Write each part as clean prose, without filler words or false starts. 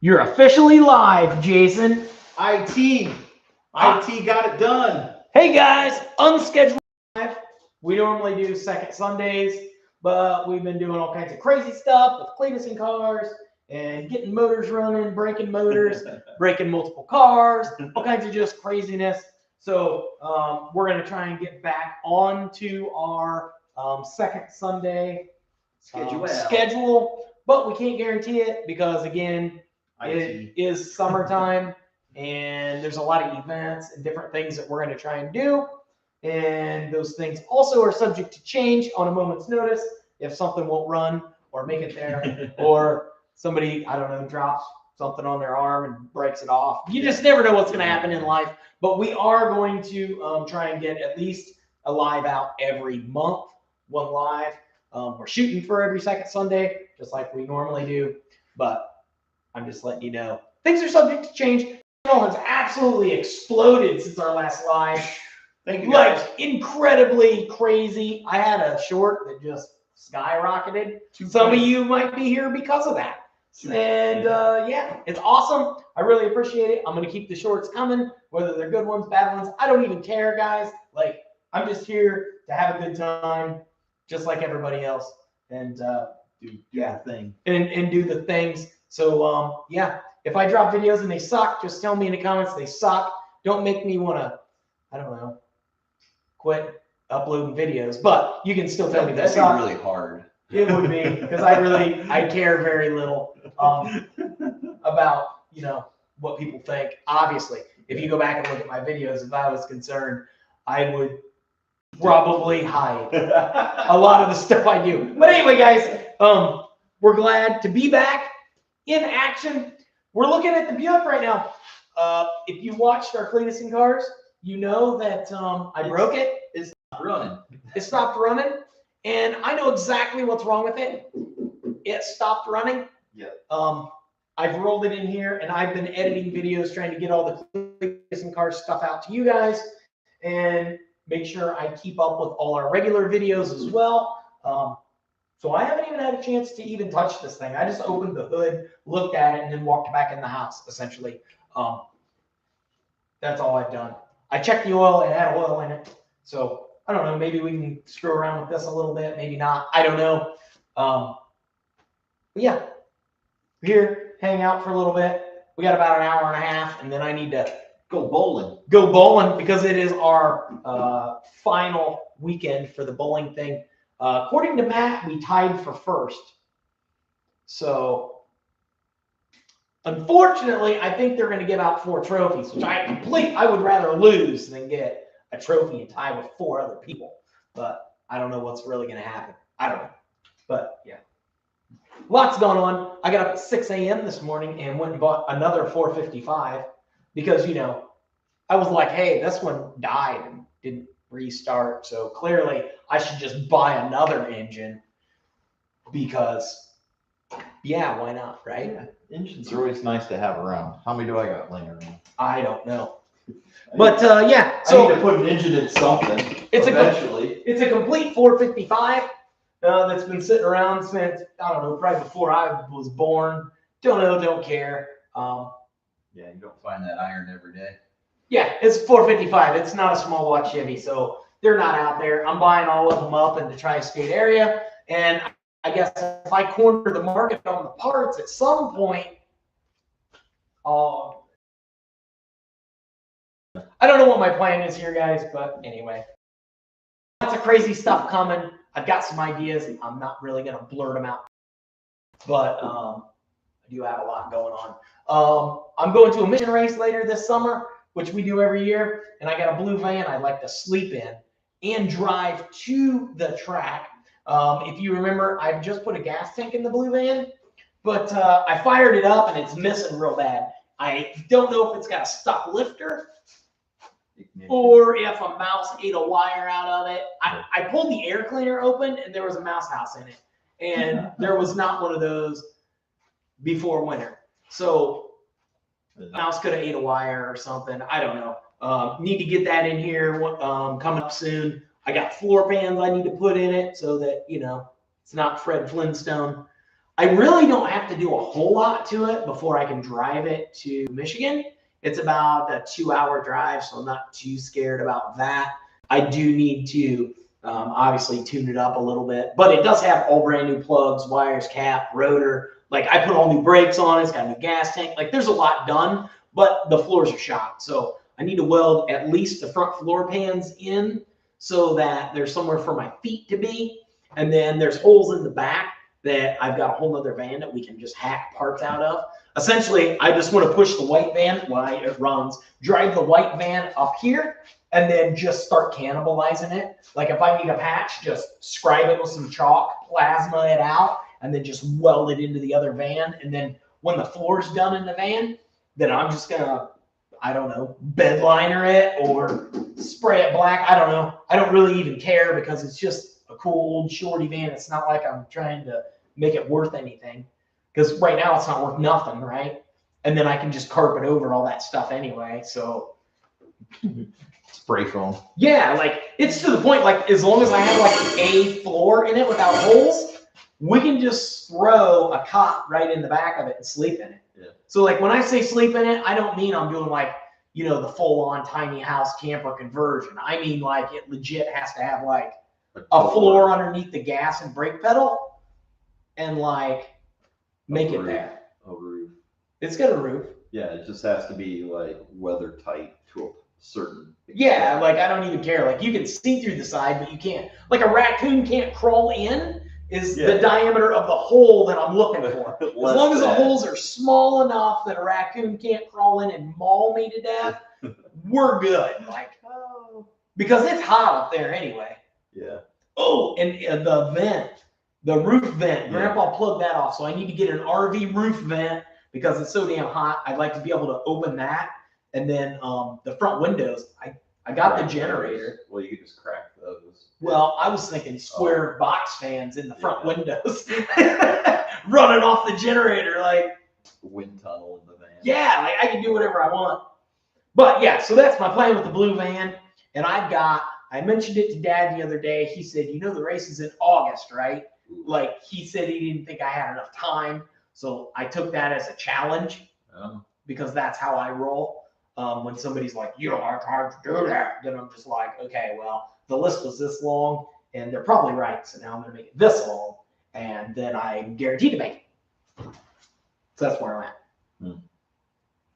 You're officially live, Jason. IT got it done. Hey guys, unscheduled live. We normally do second Sundays, but we've been doing all kinds of crazy stuff with Cleetus and Cars and getting motors running, breaking motors, breaking multiple cars, all kinds of just craziness. So we're going to try and get back onto our second Sunday schedule, but we can't guarantee it because, again, it is summertime and there's a lot of events and different things that we're going to try and do. And those things also are subject to change on a moment's notice if something won't run or make it there or somebody, I don't know, drops something on their arm and breaks it off. You just never know what's going to happen in life. But we are going to try and get at least a live out every month, one live. We're shooting for every second Sunday, just like we normally do. But I'm just letting you know, things are subject to change. The channel has absolutely exploded since our last live. Thank you, guys. Like, incredibly crazy. I had a short that just skyrocketed. Some of you might be here because of that. And yeah, it's awesome. I really appreciate it. I'm going to keep the shorts coming, whether they're good ones, bad ones. I don't even care, guys. Like, I'm just here to have a good time, just like everybody else. And do the thing. And do the things. So yeah, if I drop videos and they suck, just tell me in the comments they suck. Don't make me want to, I don't know, quit uploading videos. But you can still tell me they suck. That'd be really hard. It would be, because I care very little about, you know, what people think. Obviously, if you go back and look at my videos, if I was concerned, I would probably hide a lot of the stuff I do. But anyway, guys, we're glad to be back in action. We're looking at the Buick right now. If you watched our Cleetus and Cars, you know that I broke it. It's not running. It stopped running, and I know exactly what's wrong with it. It stopped running. Yeah. I've rolled it in here, and I've been editing videos trying to get all the Cleetus and Cars stuff out to you guys, and make sure I keep up with all our regular videos as well. So I haven't even had a chance to even touch this thing. I just opened the hood, looked at it, and then walked back in the house, essentially. That's all I've done. I checked the oil, it had oil in it. So I don't know, maybe we can screw around with this a little bit, maybe not. I don't know. But yeah, we're here, hang out for a little bit. We got about an hour and a half, and then I need to go bowling because it is our final weekend for the bowling thing. According to Matt, we tied for first. So unfortunately, I think they're going to give out 4 trophies, which I would rather lose than get a trophy and tie with 4 other people. But I don't know what's really going to happen. I don't know. But yeah, lots going on. I got up at 6 a.m. this morning and went and bought another 455 because, you know, I was like, hey, this one died and didn't restart. So clearly I should just buy another engine because, yeah, why not, right? Yeah. Engines are always nice to have around. How many do I got laying around? I don't know. But yeah, so I need to put an engine in something. It's a complete 455 that's been sitting around since, I don't know, probably before I was born. Don't know, don't care. Yeah, you don't find that iron every day. Yeah, it's 455. It's not a small block Chevy, so they're not out there. I'm buying all of them up in the tri-state area, and I guess if I corner the market on the parts at some point, I don't know what my plan is here, guys, but anyway. Lots of crazy stuff coming. I've got some ideas. I'm not really going to blurt them out, but I do have a lot going on. I'm going to a mission race later this summer, which we do every year, and I got a blue van I'd like to sleep in and drive to the track. If you remember, I've just put a gas tank in the blue van, but I fired it up and it's missing real bad. I don't know if it's got a stuck lifter or if a mouse ate a wire out of it. I pulled the air cleaner open and there was a mouse house in it, and there was not one of those before winter. So the mouse could have ate a wire or something. I don't know. Need to get that in here coming up soon. I got floor pans I need to put in it so that, you know, it's not Fred Flintstone. I really don't have to do a whole lot to it before I can drive it to Michigan. It's about a 2-hour drive, so I'm not too scared about that. I do need to obviously tune it up a little bit, but it does have all brand new plugs, wires, cap, rotor. Like I put all new brakes on it. It's got a new gas tank. Like there's a lot done, but the floors are shot. So I need to weld at least the front floor pans in so that there's somewhere for my feet to be. And then there's holes in the back that I've got a whole nother van that we can just hack parts out of. Essentially, I just want to push the white van while it runs, drive the white van up here, and then just start cannibalizing it. Like if I need a patch, just scribe it with some chalk, plasma it out, and then just weld it into the other van. And then when the floor's done in the van, then I'm just gonna, I don't know, bed liner it or spray it black. I don't know. I don't really even care because it's just a cool old shorty van. It's not like I'm trying to make it worth anything because right now it's not worth nothing, right? And then I can just carpet over all that stuff anyway. So Spray foam. yeah, like it's to the point, like as long as I have like a floor in it without holes, we can just throw a cot right in the back of it and sleep in it. Yeah. So like when I say sleep in it, I don't mean I'm doing like, you know, the full on tiny house camper conversion. I mean like it legit has to have like a floor underneath the gas and brake pedal and like make it there. A roof. It's got a roof. Yeah, it just has to be like weather tight to a certain extent. Yeah, like I don't even care. Like you can see through the side, but you can't. Like a raccoon can't crawl in is the diameter of the hole that I'm looking for. As long as the holes are small enough that a raccoon can't crawl in and maul me to death, we're good. Like, oh, because it's hot up there anyway. Yeah. Oh, and the vent, the roof vent, Grandpa plugged that off. So I need to get an RV roof vent because it's so damn hot. I'd like to be able to open that. And then the front windows, I got the generator. Well, you could just crack those. Well, I was thinking square box fans in the front windows running off the generator. Like wind tunnel in the van. Yeah, like I can do whatever I want. But yeah, so that's my plan with the blue van. And I mentioned it to Dad the other day. He said, you know, the race is in August, right? Like he said he didn't think I had enough time. So I took that as a challenge because that's how I roll. When somebody's like, you don't have time to do that, then I'm just like, okay, well, the list was this long and they're probably right. So now I'm going to make it this long and then I'm guaranteed to make it. So that's where I'm at.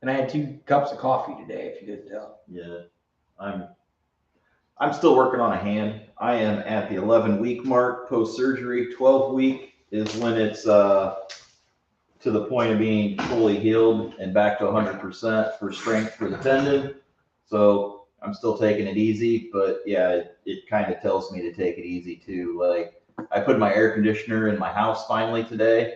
And I had 2 cups of coffee today, if you didn't tell. Yeah, I'm still working on a hand. I am at the 11-week mark post-surgery. 12-week is when it's to the point of being fully healed and back to 100% for strength for the tendon. So I'm still taking it easy, but yeah, it kind of tells me to take it easy too. Like I put my air conditioner in my house finally today.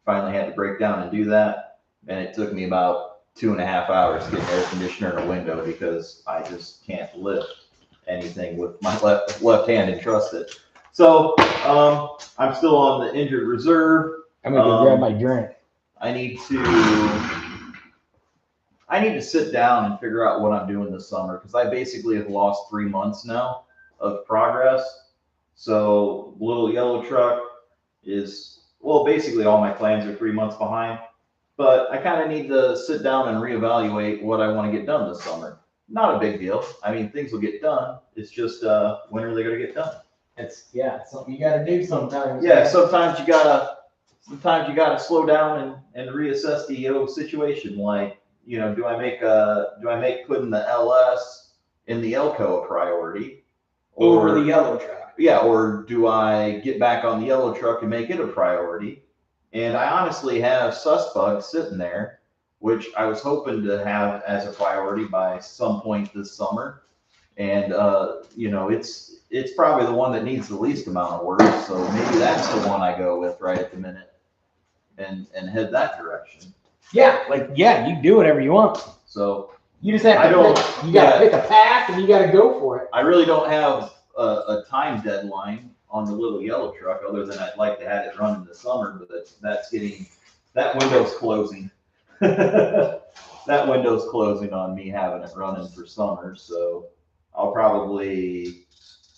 Finally had to break down and do that. And it took me about 2.5 hours to get an air conditioner in a window because I just can't lift anything with my left hand and trust it. So I'm still on the injured reserve. I'm going to go grab my drink. I need to sit down and figure out what I'm doing this summer because I basically have lost 3 months now of progress. So little yellow truck is, well, basically all my plans are 3 months behind, but I kind of need to sit down and reevaluate what I want to get done this summer. Not a big deal. I mean, things will get done. It's just, when are they going to get done? It's something you got to do sometimes. Yeah, sometimes you gotta slow down and reassess the situation. Like, you know, do I make putting the LS in the Elco a priority over the yellow truck? Yeah, or do I get back on the yellow truck and make it a priority? And I honestly have Suspug sitting there, which I was hoping to have as a priority by some point this summer. And you know, it's probably the one that needs the least amount of work, so maybe that's the one I go with right at the minute. And head that direction. Yeah, you do whatever you want. So you just have to you gotta pick a path and you gotta go for it. I really don't have a time deadline on the little yellow truck other than I'd like to have it run in the summer, but that window's closing. That window's closing on me having it running for summer, so I'll probably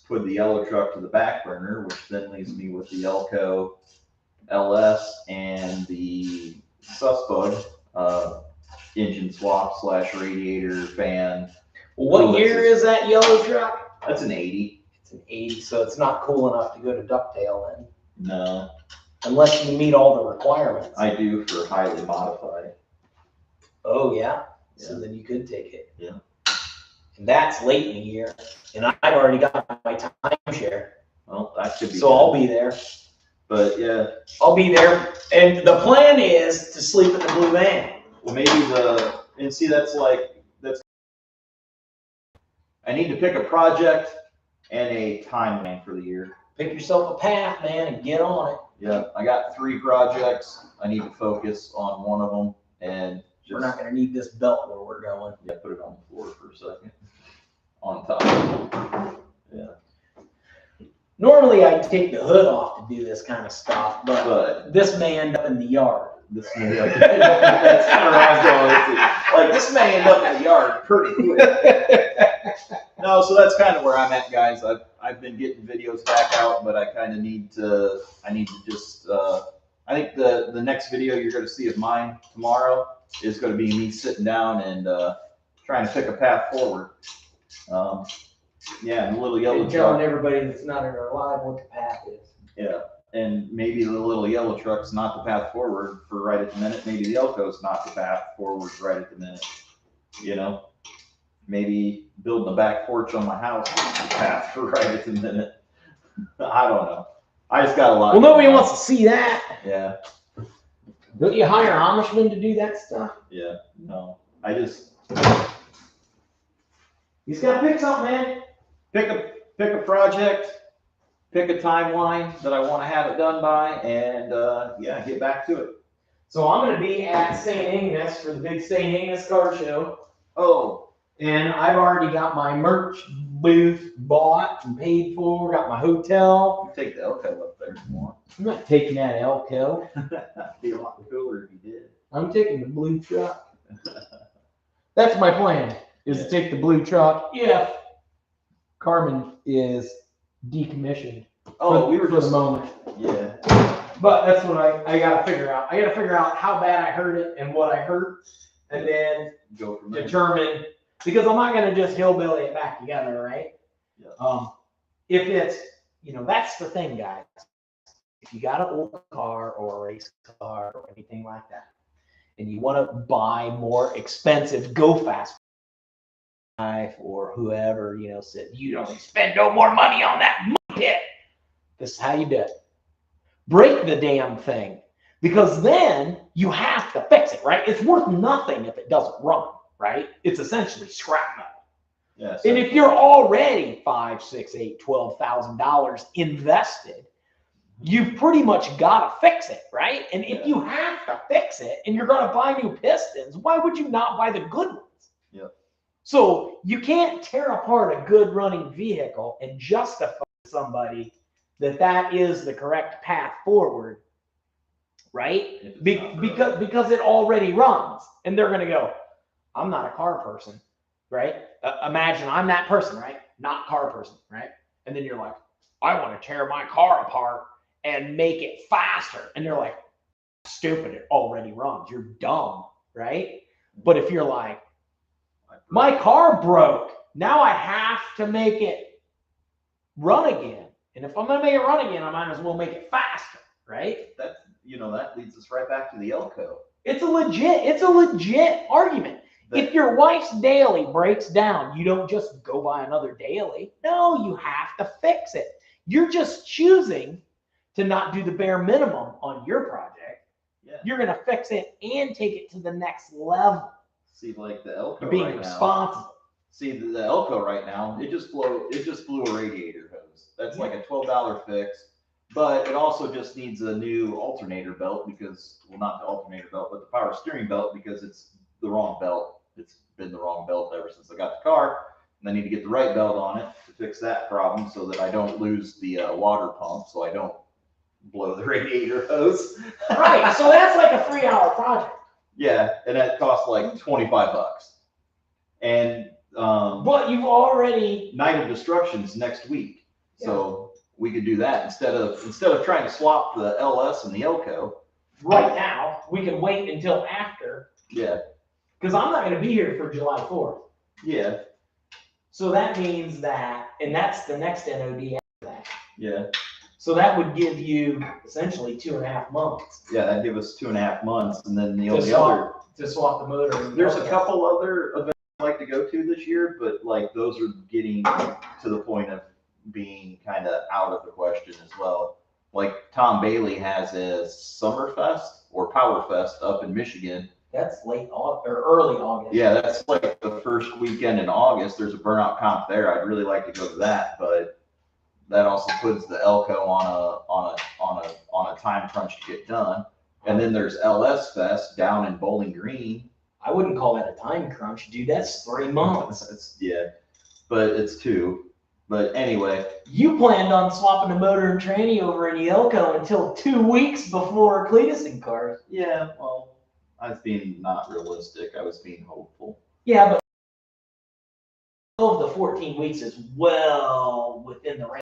put the yellow truck to the back burner, which then leaves me with the Elco LS and and the Susbug engine swap / radiator fan. What year is that yellow truck? That's an 80. It's an 80, so it's not cool enough to go to ducktail in. No. Unless you meet all the requirements. I do for highly modified. Oh, yeah? Yeah. So then you could take it. Yeah. And that's late in the year. And I've already got my timeshare. Well, that could be. So good. I'll be there. But yeah. I'll be there. And the plan is to sleep in the blue van. Well, maybe that's. I need to pick a project and a timeline for the year. Pick yourself a path, man, and get on it. Yeah, I got 3 projects. I need to focus on one of them and We're not going to need this belt where we're going. Yeah, put it on the floor for a second. On top. Yeah. Normally I'd take the hood off to do this kind of stuff, but this may end up in the yard. This may that's where I was going with it. Like, this may end up in the yard pretty quick. No, so that's kind of where I'm at, guys. I've been getting videos back out, but I kind of need to just, I think the next video you're going to see of mine tomorrow is going to be me sitting down and trying to pick a path forward. Yeah, and the little yellow And truck. telling everybody that's not in our live what the path is. Yeah, and maybe the little yellow truck's not the path forward for right at the minute. Maybe the Elco's not the path forward right at the minute. You know, maybe building a back porch on my house is the path for right at the minute. I don't know. I just got a lot. Well, nobody wants to see that. Yeah. Don't you hire Amishmen to do that stuff? Yeah. No. I just You just gotta pick something, man. pick a project, pick a timeline that I want to have it done by, and yeah, get back to it. So I'm gonna be at St. Ignace for the big St. Ignace car show. Oh, And I've already got my merch booth bought and paid for, got my hotel. you take the Elco up there if you want. I'm not taking that Elco. That'd be a lot cooler if you did. I'm taking the blue truck. That's my plan, is to take the blue truck if Carmen is decommissioned. Oh, we were for just the moment. Yeah. But that's what I gotta figure out. I gotta figure out how bad I hurt it and what I hurt, and then Go from there. determine, because I'm not gonna just hillbilly it back together, right? Yeah. If it's, that's the thing, guys. If you got an old car or a race car or anything like that, and you want to buy more expensive, go fast life or whoever, said you don't spend no more money on that pit. This is how you do it. Break the damn thing, because then you have to fix it, right? It's worth nothing if it doesn't run, right? It's essentially scrap metal. Yeah. And if you're already $5,000, $6,000, $8,000, $12,000 invested, you've pretty much got to fix it, right? And if you have to fix it and you're going to buy new pistons, why would you not buy the good ones? Yep. So you can't tear apart a good running vehicle and justify to somebody that is the correct path forward, right? Because it already runs, and they're going to go, I'm not a car person, right? Imagine I'm that person, right? Not car person, right? And then you're like, I want to tear my car apart and make it faster. And they're like, stupid, it already runs. You're dumb, right? But if you're like, my car broke, now I have to make it run again. And if I'm going to make it run again, I might as well make it faster, right? That leads us right back to the Elco. It's a legit argument. If your wife's daily breaks down, you don't just go buy another daily. No, you have to fix it. You're just choosing to not do the bare minimum on your project. Yeah. You're going to fix it and take it to the next level. See, like the Elco You're being right responsible. now. See, the Elco right now, it just blew a radiator hose. That's like a $12 fix. But it also just needs a new alternator belt because, well, not the alternator belt, but the power steering belt, because it's the wrong belt. It's been the wrong belt ever since I got the car. And I need to get the right belt on it to fix that problem so that I don't lose the water pump, so I don't blow the radiator hose. Right, so that's like a 3-hour project. Yeah, and that costs like $25. And But you've already... Night of Destruction's next week. So we could do that instead of trying to swap the LS and the Elco. right now. We can wait until after. Yeah. Because I'm not going to be here for July 4th. Yeah. So that means that, and that's the next NOD after that. Yeah. So that would give you essentially 2.5 months. Yeah, that'd give us 2.5 months, and then the to only swap, to swap the motor. There's a couple other events I'd like to go to this year, but like those are getting to the point of being kind of out of the question as well. Like Tom Bailey has a Summerfest or Powerfest up in Michigan. That's late August or early August. Yeah, that's like the first weekend in August. There's a burnout comp there. I'd really like to go to that, but that also puts the Elco on a time crunch to get done. And then there's LS Fest down in Bowling Green. I wouldn't call that a time crunch, dude. That's 3 months. Yeah, but it's 2. But anyway. You planned on swapping the motor and tranny over in the Elco until 2 weeks before Cleetus and Cars. Yeah, well, I was being not realistic. I was being hopeful. Yeah, but 12 to 14 weeks is well within the range.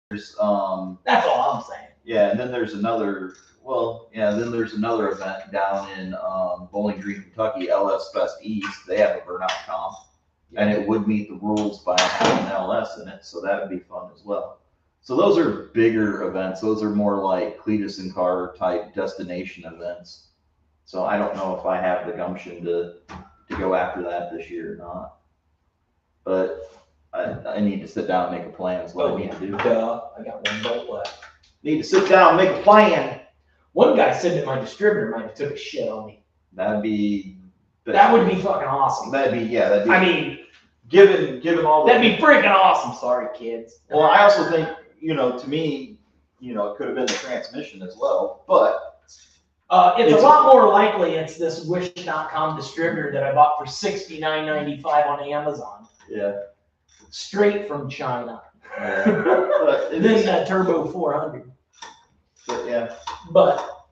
There's, that's all I'm saying. Yeah, and then there's another, event down in Bowling Green, Kentucky, LS Fest East. They have a burnout comp, and it would meet the rules by having an LS in it, so that would be fun as well. So those are bigger events. Those are more like Cleetus and Car type destination events. So I don't know if I have the gumption to go after that this year or not. But I need to sit down and make a plan is what I need to do. Duh. I got 1 bolt left. Need to sit down and make a plan. One guy said that my distributor might have took a shit on me. That would be fucking awesome. That'd be I mean, given all that'd be freaking awesome. Sorry, kids. Well, I also think, to me, it could have been the transmission as well, but it's a lot more likely it's this Wish.com distributor that I bought for $69.95 on Amazon. Yeah. Straight from China. Yeah. Then that Turbo 400. But yeah. But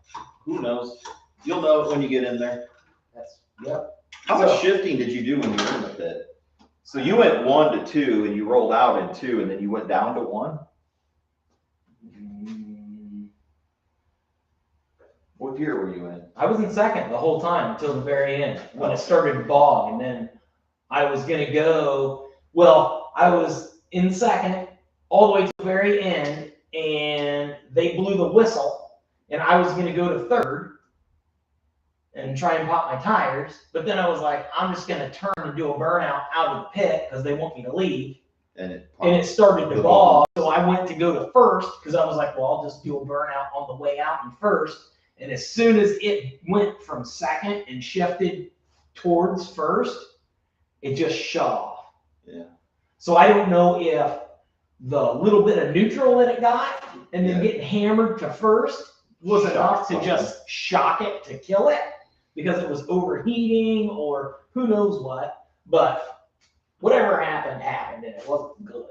who knows? You'll know it when you get in there. Yep. How much shifting did you do when you were in the pit? So you went 1 to 2 and you rolled out in 2 and then you went down to 1? What gear were you in? I was in second the whole time until the very end when it started to bog, and then I was gonna go. Well, I was in second all the way to the very end, and they blew the whistle, and I was gonna go to third and try and pop my tires. But then I was like, I'm just gonna turn and do a burnout out of the pit because they want me to leave. And it started to bog, so I went to go to first because I was like, well, I'll just do a burnout on the way out in first. And as soon as it went from second and shifted towards first, it just shut off. Yeah. So I don't know if the little bit of neutral that it got and then getting hammered to first was enough to just shock it to kill it because it was overheating or who knows what. But whatever happened, and it wasn't good.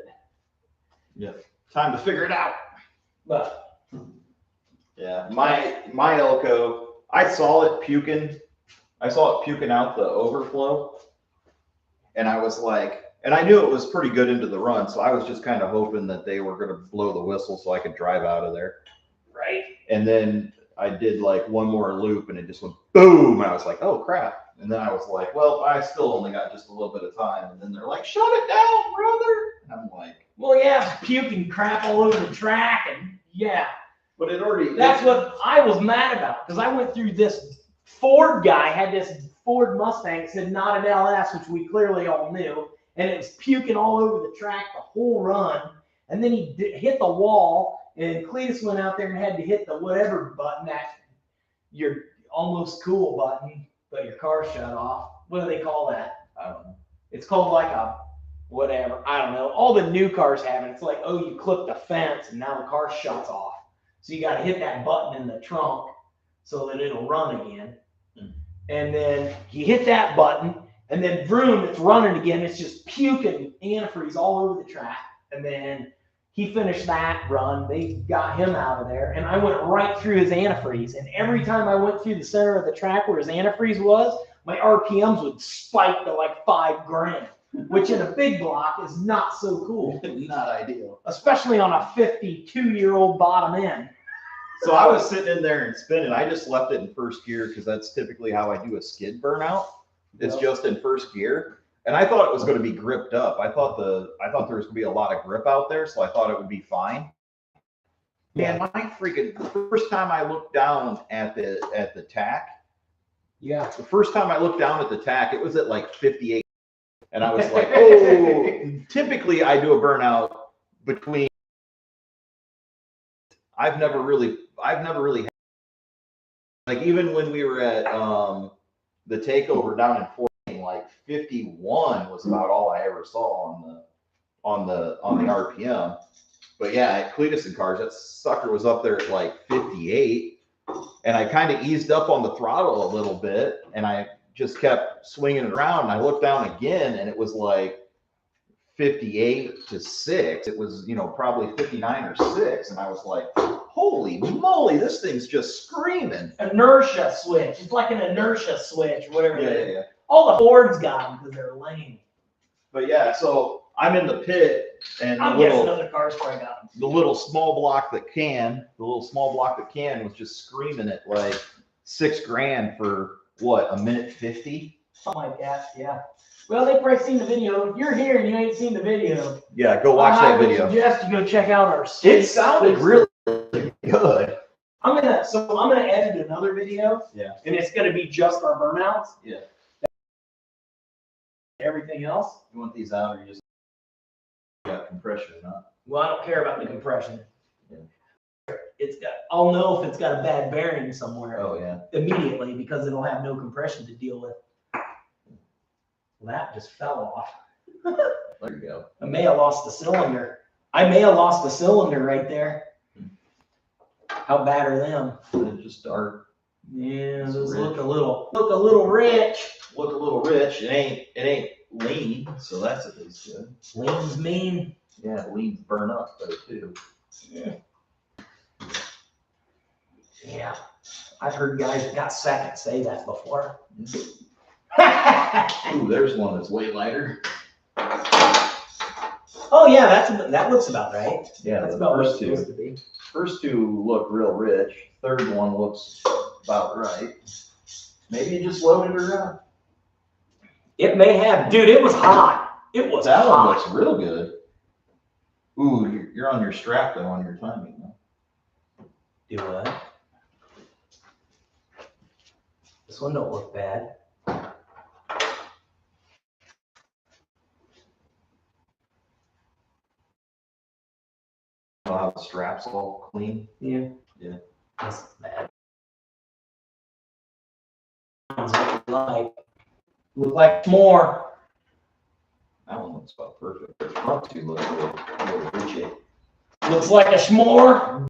Yeah. Time to figure it out. But yeah, my Elco, I saw it puking out the overflow, and I was like, and I knew it was pretty good into the run, so I was just kind of hoping that they were going to blow the whistle so I could drive out of there. Right. And then I did like one more loop, and it just went boom. I was like, oh crap. And then I was like, well, I still only got just a little bit of time. And then they're like, shut it down, brother. And I'm like, well, yeah, puking crap all over the track, and yeah. But it already. That's what I was mad about because I went through this. Ford guy had this Ford Mustang that said not an LS, which we clearly all knew, and it was puking all over the track the whole run. And then he hit the wall, and Cleetus went out there and had to hit the whatever button, that your almost cool button, but your car shut off. What do they call that? I don't know. It's called like a whatever. I don't know. All the new cars have it. It's like, oh, you clip the fence, and now the car shuts off. So you got to hit that button in the trunk so that it'll run again. And then you hit that button, and then vroom, it's running again. It's just puking antifreeze all over the track. And then he finished that run. They got him out of there, and I went right through his antifreeze. And every time I went through the center of the track where his antifreeze was, my RPMs would spike to like 5 grand, which in a big block is not so cool. Not ideal. Especially on a 52-year-old bottom end. So I was sitting in there and spinning. I just left it in first gear because that's typically how I do a skid burnout. It's just in first gear. And I thought it was going to be gripped up. I thought there was going to be a lot of grip out there, so I thought it would be fine. Man, my freaking first time I looked down at the tack. Yeah. The first time I looked down at the tack, it was at like 58. And I was like, oh, typically I do a burnout between. I've never really had, like, even when we were at the takeover down in Fort Wayne, like 51 was about all I ever saw on the RPM. But yeah, at Cleetus and Cars, that sucker was up there at like 58, and I kind of eased up on the throttle a little bit, and I just kept swinging it around. And I looked down again, and it was like 58 to 6. It was, probably 59 or 6, and I was like, holy moly, this thing's just screaming. Inertia switch. It's like an inertia switch, whatever it is. Yeah. All the Fords got them because they're lame. But yeah, so I'm in the pit, and I'm guessing other cars probably got them. the little small block that can was just screaming at like $6,000 for what, a minute 50? Something like that, yeah. Well, they probably seen the video. If you're here and you ain't seen the video, Yeah, go watch that I would video. suggest you go check out our. It sounded really good. I'm gonna edit another video. Yeah. And it's gonna be just our burnouts. Yeah. Everything else. You want these out, or you just got compression or not? Well, I don't care about the compression. Yeah. I'll know if it's got a bad bearing somewhere Oh yeah. immediately because it'll have no compression to deal with. Well, that just fell off. There you go. I may have lost the cylinder. Right there. How bad are them? It just dark. Yeah, It's those rich. look a little rich. Look a little rich. It ain't lean, so that's at least good. Lean's mean. Yeah, leans burn up though too. Yeah. I've heard guys that got second say that before. Ooh, there's one that's way lighter. Oh yeah, that looks about right. Yeah, That's the about what it's first two. supposed to be. First two look real rich. Third one looks about right. Maybe you just loaded her up. It may have, dude. It was hot. It was That one hot. looks real good. Ooh, you're on your strap though, on your timing though. Do what? This one don't look bad. How the strap's all clean. Yeah. Yeah. That's bad. Look like more. That one looks about perfect. The front two look a little richy. Looks like a s'more.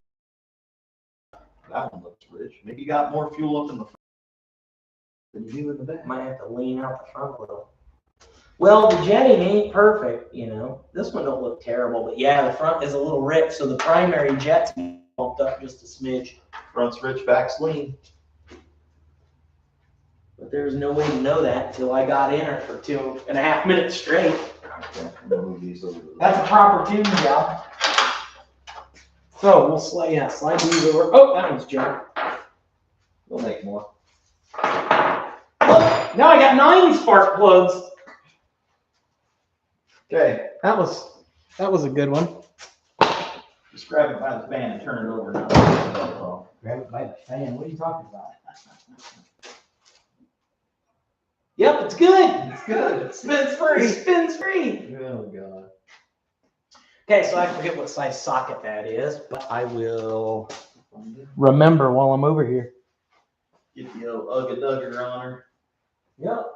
That one looks rich. Maybe you got more fuel up in the front than you do in the back. Might have to lean out the front a little. Well, the jetting ain't perfect, This one don't look terrible, but yeah, the front is a little ripped, so the primary jet's bumped up just a smidge. Front's rich, back's lean. But there's no way to know that until I got in her for 2.5 minutes straight. Okay, I'm gonna move these over to the That's a proper tune job. So we'll slide these over. Oh, that one's junk. We'll make more. Look, now I got 9 spark plugs. Okay, That was a good one. just grab it by the fan and turn it over now. Grab it by the fan. What are you talking about? Yep, it's good. It's good. It spins free. Spins free. Oh god. Okay, so I forget what size socket that is, but I will remember while I'm over here. Get the old ugga-dugger on her. Yep.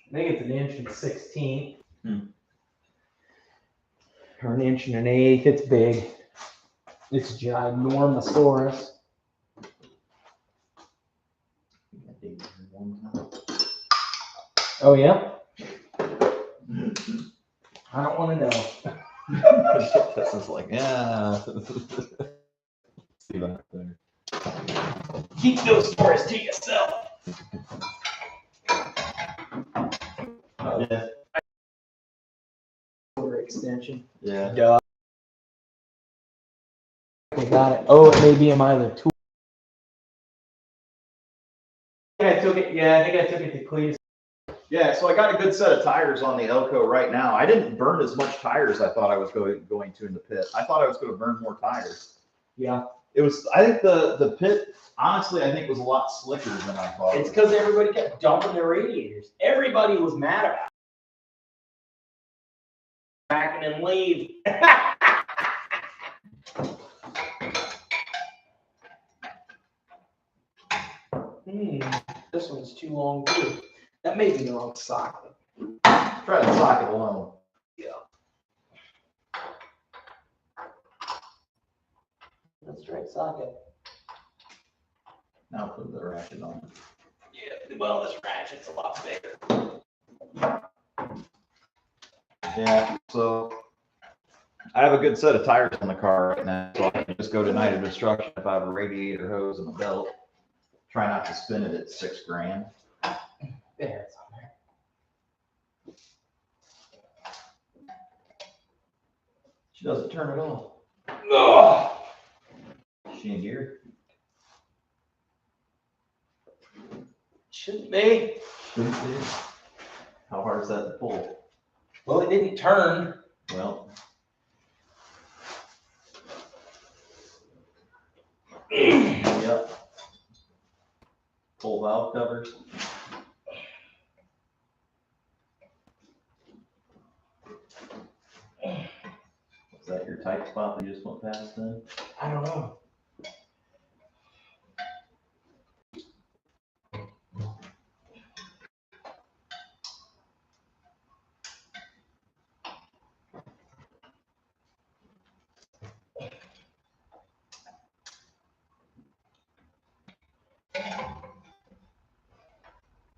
I think it's 1 1/16. Or 1 1/8. It's big. It's ginormosaurus. Oh yeah? I don't want to know. This is like, yeah. See that there. Keep those stories to yourself. Yeah. extension. Yeah. Duh. I got it. Oh, it may be in my other tool. I think I took it to Cleetus. Yeah, so I got a good set of tires on the Elco right now. I didn't burn as much tires I thought I was going to in the pit. I thought I was going to burn more tires. Yeah. I think the pit, honestly, I think was a lot slicker than I thought. It's because everybody kept dumping their radiators. Everybody was mad about it. Packing and leave. This one's too long too. That may be the wrong socket. Try the socket alone. Yeah. That's the right socket. Now put the ratchet on. Yeah, well, this ratchet's a lot bigger. Yeah, so I have a good set of tires on the car right now, so I can just go to Night of Destruction if I have a radiator hose and a belt. Try not to spin it at $6,000. There, it's on there. She doesn't turn it off. Ugh. She in here? Shouldn't be. Shouldn't be. How hard is that to pull? Well, it didn't turn. Well. Yep. Pull valve covers. Is that your tight spot that you just went past then? I don't know.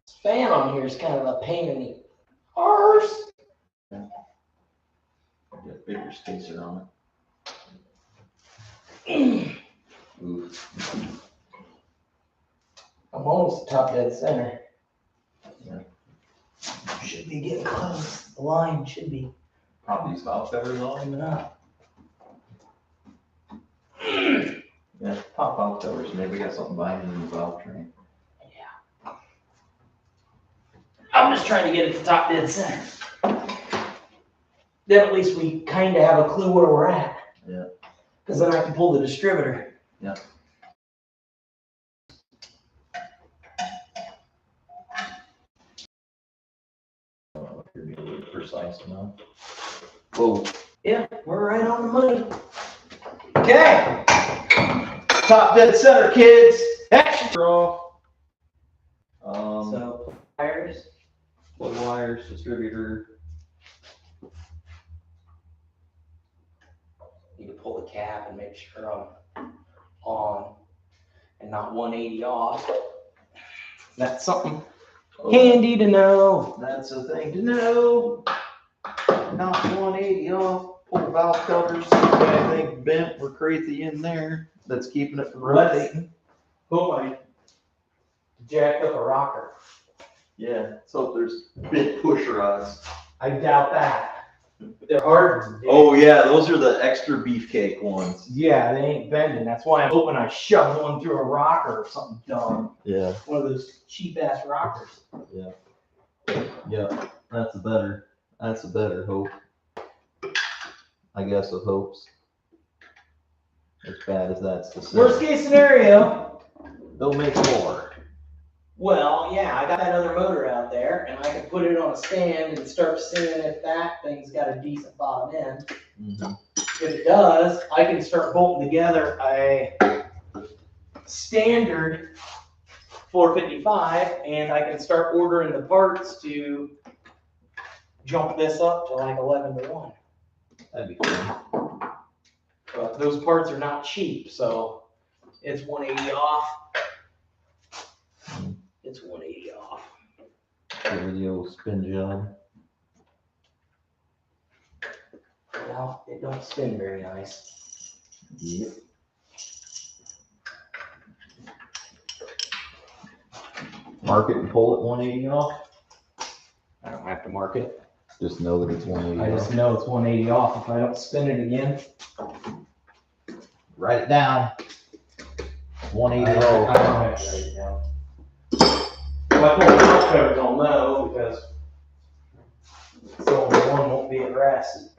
This fan on here is kind of a pain in the arse. Get a bigger spacer on it. Oof. I'm almost top dead center. Yeah. Should be getting close. The line should be Pop these valve covers on. coming up. Yeah, pop valve covers. Maybe we got something binding in the valve train. Yeah. I'm just trying to get it to top dead center. Then at least we kind of have a clue where we're at. Yeah. Because then I can pull the distributor. Yeah. You're being a little precise enough. Whoa. Yeah, we're right on the money. Okay. Top dead center, kids. Action draw. So wires. Plug wires, distributor. Need to pull the cap and make sure I'm on and not 180 off. That's something handy to know. That's a thing to know. Not 180 off. Pull valve covers. Anything bent or crazy in there that's keeping it from rotating. Oh, I jacked up a rocker. Yeah. So there's bent push rods. I doubt that. They're hard. Oh yeah, those are the extra beefcake ones. Yeah, they ain't bending. That's why I'm hoping I shoved one through a rocker or something dumb. Yeah. One of those cheap ass rockers. Yeah. Yeah. That's a better hope. I guess of hopes. As bad as that's to say. Worst case scenario. They'll make more. Well, yeah, I got that other motor out there, and I can put it on a stand and start seeing if that thing's got a decent bottom end. Mm-hmm. If it does, I can start bolting together a standard 455, and I can start ordering the parts to jump this up to like 11-1. That'd be cool. But those parts are not cheap, so it's 180 off. It's 180 off. Give her the old spin job. Well, it don't spin very nice. Yep. Mark it and pull it 180 off. I don't have to mark it. Just know that it's 180. I just know it's 180 off if I don't spin it again. Write it down. 180 I roll. don't have to write it down. If I pull the top covers, I'll know because so the one won't be at rest.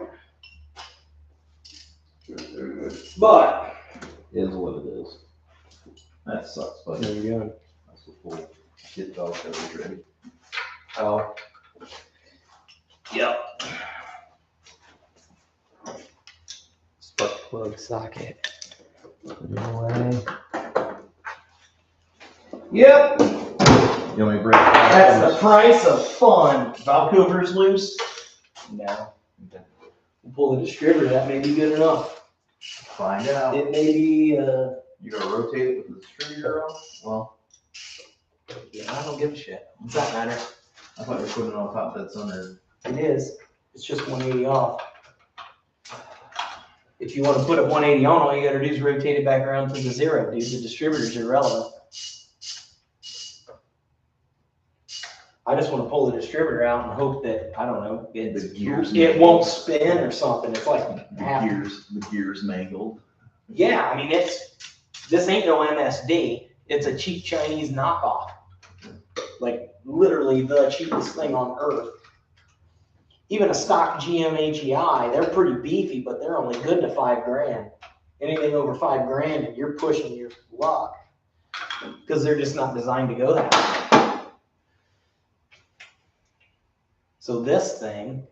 But Is what it is. That sucks, what buddy. are you doing? That's the full shit dog coverage ready. Oh. Yep. Spark plug socket. Put it away. Yep. You want me to break That's the price of fun. Valve cover's loose? No. Okay. We'll pull the distributor. That may be good enough. Find out. It may be, You gonna rotate it with the distributor on? Well, yeah, I don't give a shit. What's that matter? I thought you were putting it on top that's under. It is. It's just 180 off. If you want to put it 180 on, all you gotta do is rotate it back around to the zero, dude. The distributor's irrelevant. I just want to pull the distributor out and hope that, I don't know, it won't spin or something. It's like The gears mangled. yeah, I mean, this ain't no MSD. It's a cheap Chinese knockoff. Like literally the cheapest thing on earth. Even a stock GM HEI, they're pretty beefy, but they're only good to $5,000. Anything over $5,000 and you're pushing your luck because they're just not designed to go that way. So this thing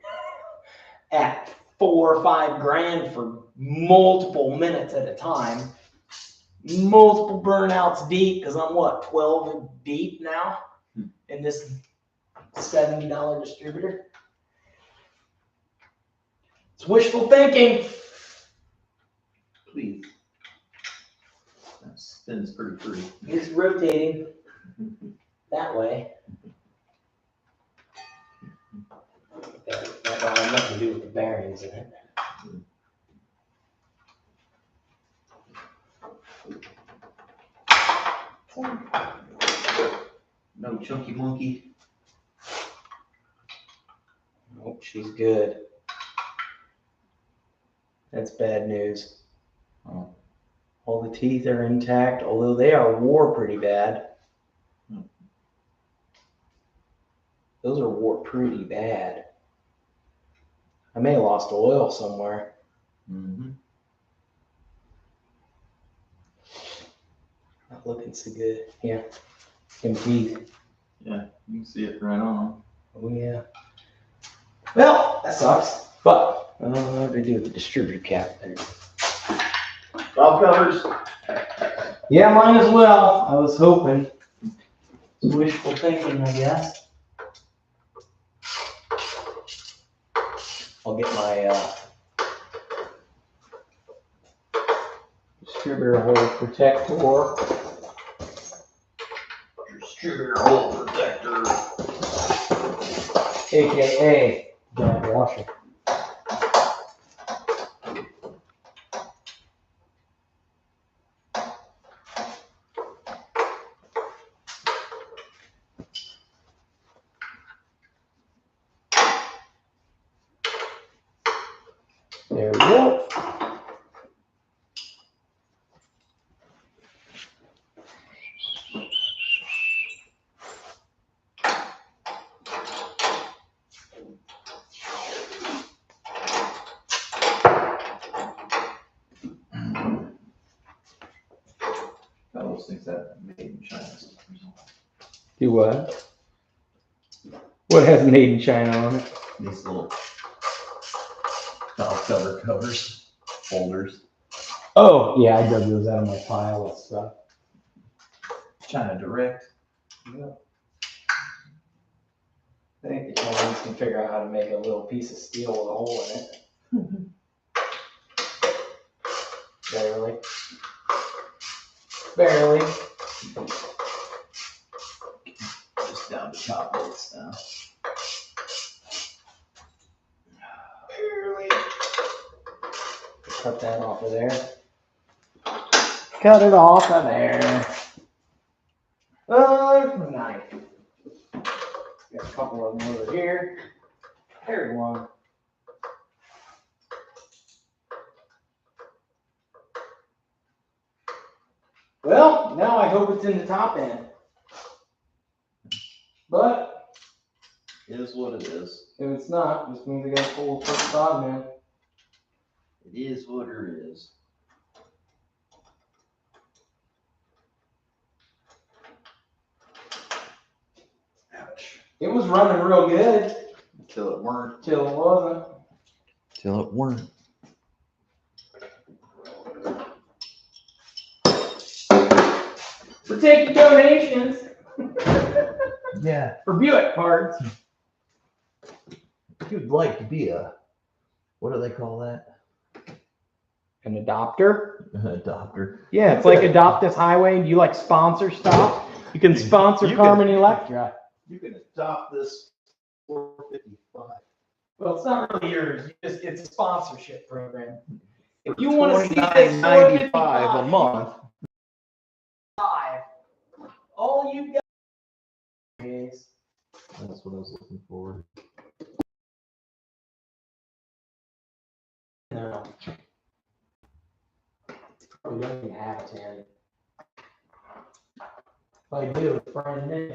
at $4,000 or $5,000 for multiple minutes at a time, multiple burnouts deep, because I'm what, 12 deep now in this $70 distributor. It's wishful thinking. Please. That spins pretty free. It's rotating that way. That don't have nothing to do with the bearings in it. No chunky monkey. Nope, she's good. That's bad news. Oh. All the teeth are intact, although they are wore pretty bad. Those are wore pretty bad. I may have lost oil somewhere. Mm-hmm. Not looking so good. Yeah, them teeth. Yeah, you can see it right on. Oh yeah. Well, that sucks. But I don't know what to do with the distributor cap there. Valve covers. Yeah, mine as well. I was hoping. It's wishful thinking, I guess. I'll get my distributor hole protector. Distributor hole protector. AKA giant washer. There we go. Those things that made in China. Do what? What has made in China on it? These little valve cover covers, folders. Oh, yeah, I dug those out of my pile of stuff. China Direct. Yeah. I think the Chinese can figure out how to make a little piece of steel with a hole in it. Barely. Barely. Just down to top bits now. Barely. Cut that off of there. Cut it off of there. Oh, there's my knife. Got a couple of them over here. There's one. Well, now I hope it's in the top end. But It is what it is. if it's not, just means I gotta pull the first bottom in. It is what it is. Ouch. It was running real good Until it weren't. till it wasn't. Till it weren't. We're taking donations Yeah. for Buick cards. If you'd like to be a, what do they call that? An adopter? Adopter. Yeah, it's like Adopt This Highway. Do you like sponsor stuff? You can sponsor You Carmen can- Electra. You can adopt this 455. Well, it's not really yours. It's a sponsorship program. If you want to see this $29.95 a month. all you got is That's what I was looking for. no. Probably don't even have 10. If I do, it's brand new.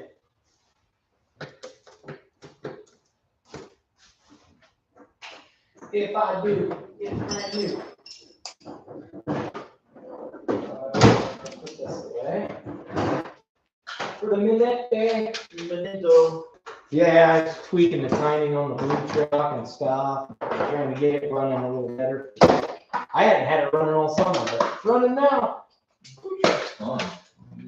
If I do, it's brand new. Put this away. For the Minetto. Yeah, I was tweaking the timing on the boom truck and stuff, trying to get it running a little better. I hadn't had it running all summer, but it's running now. Boom truck's fun.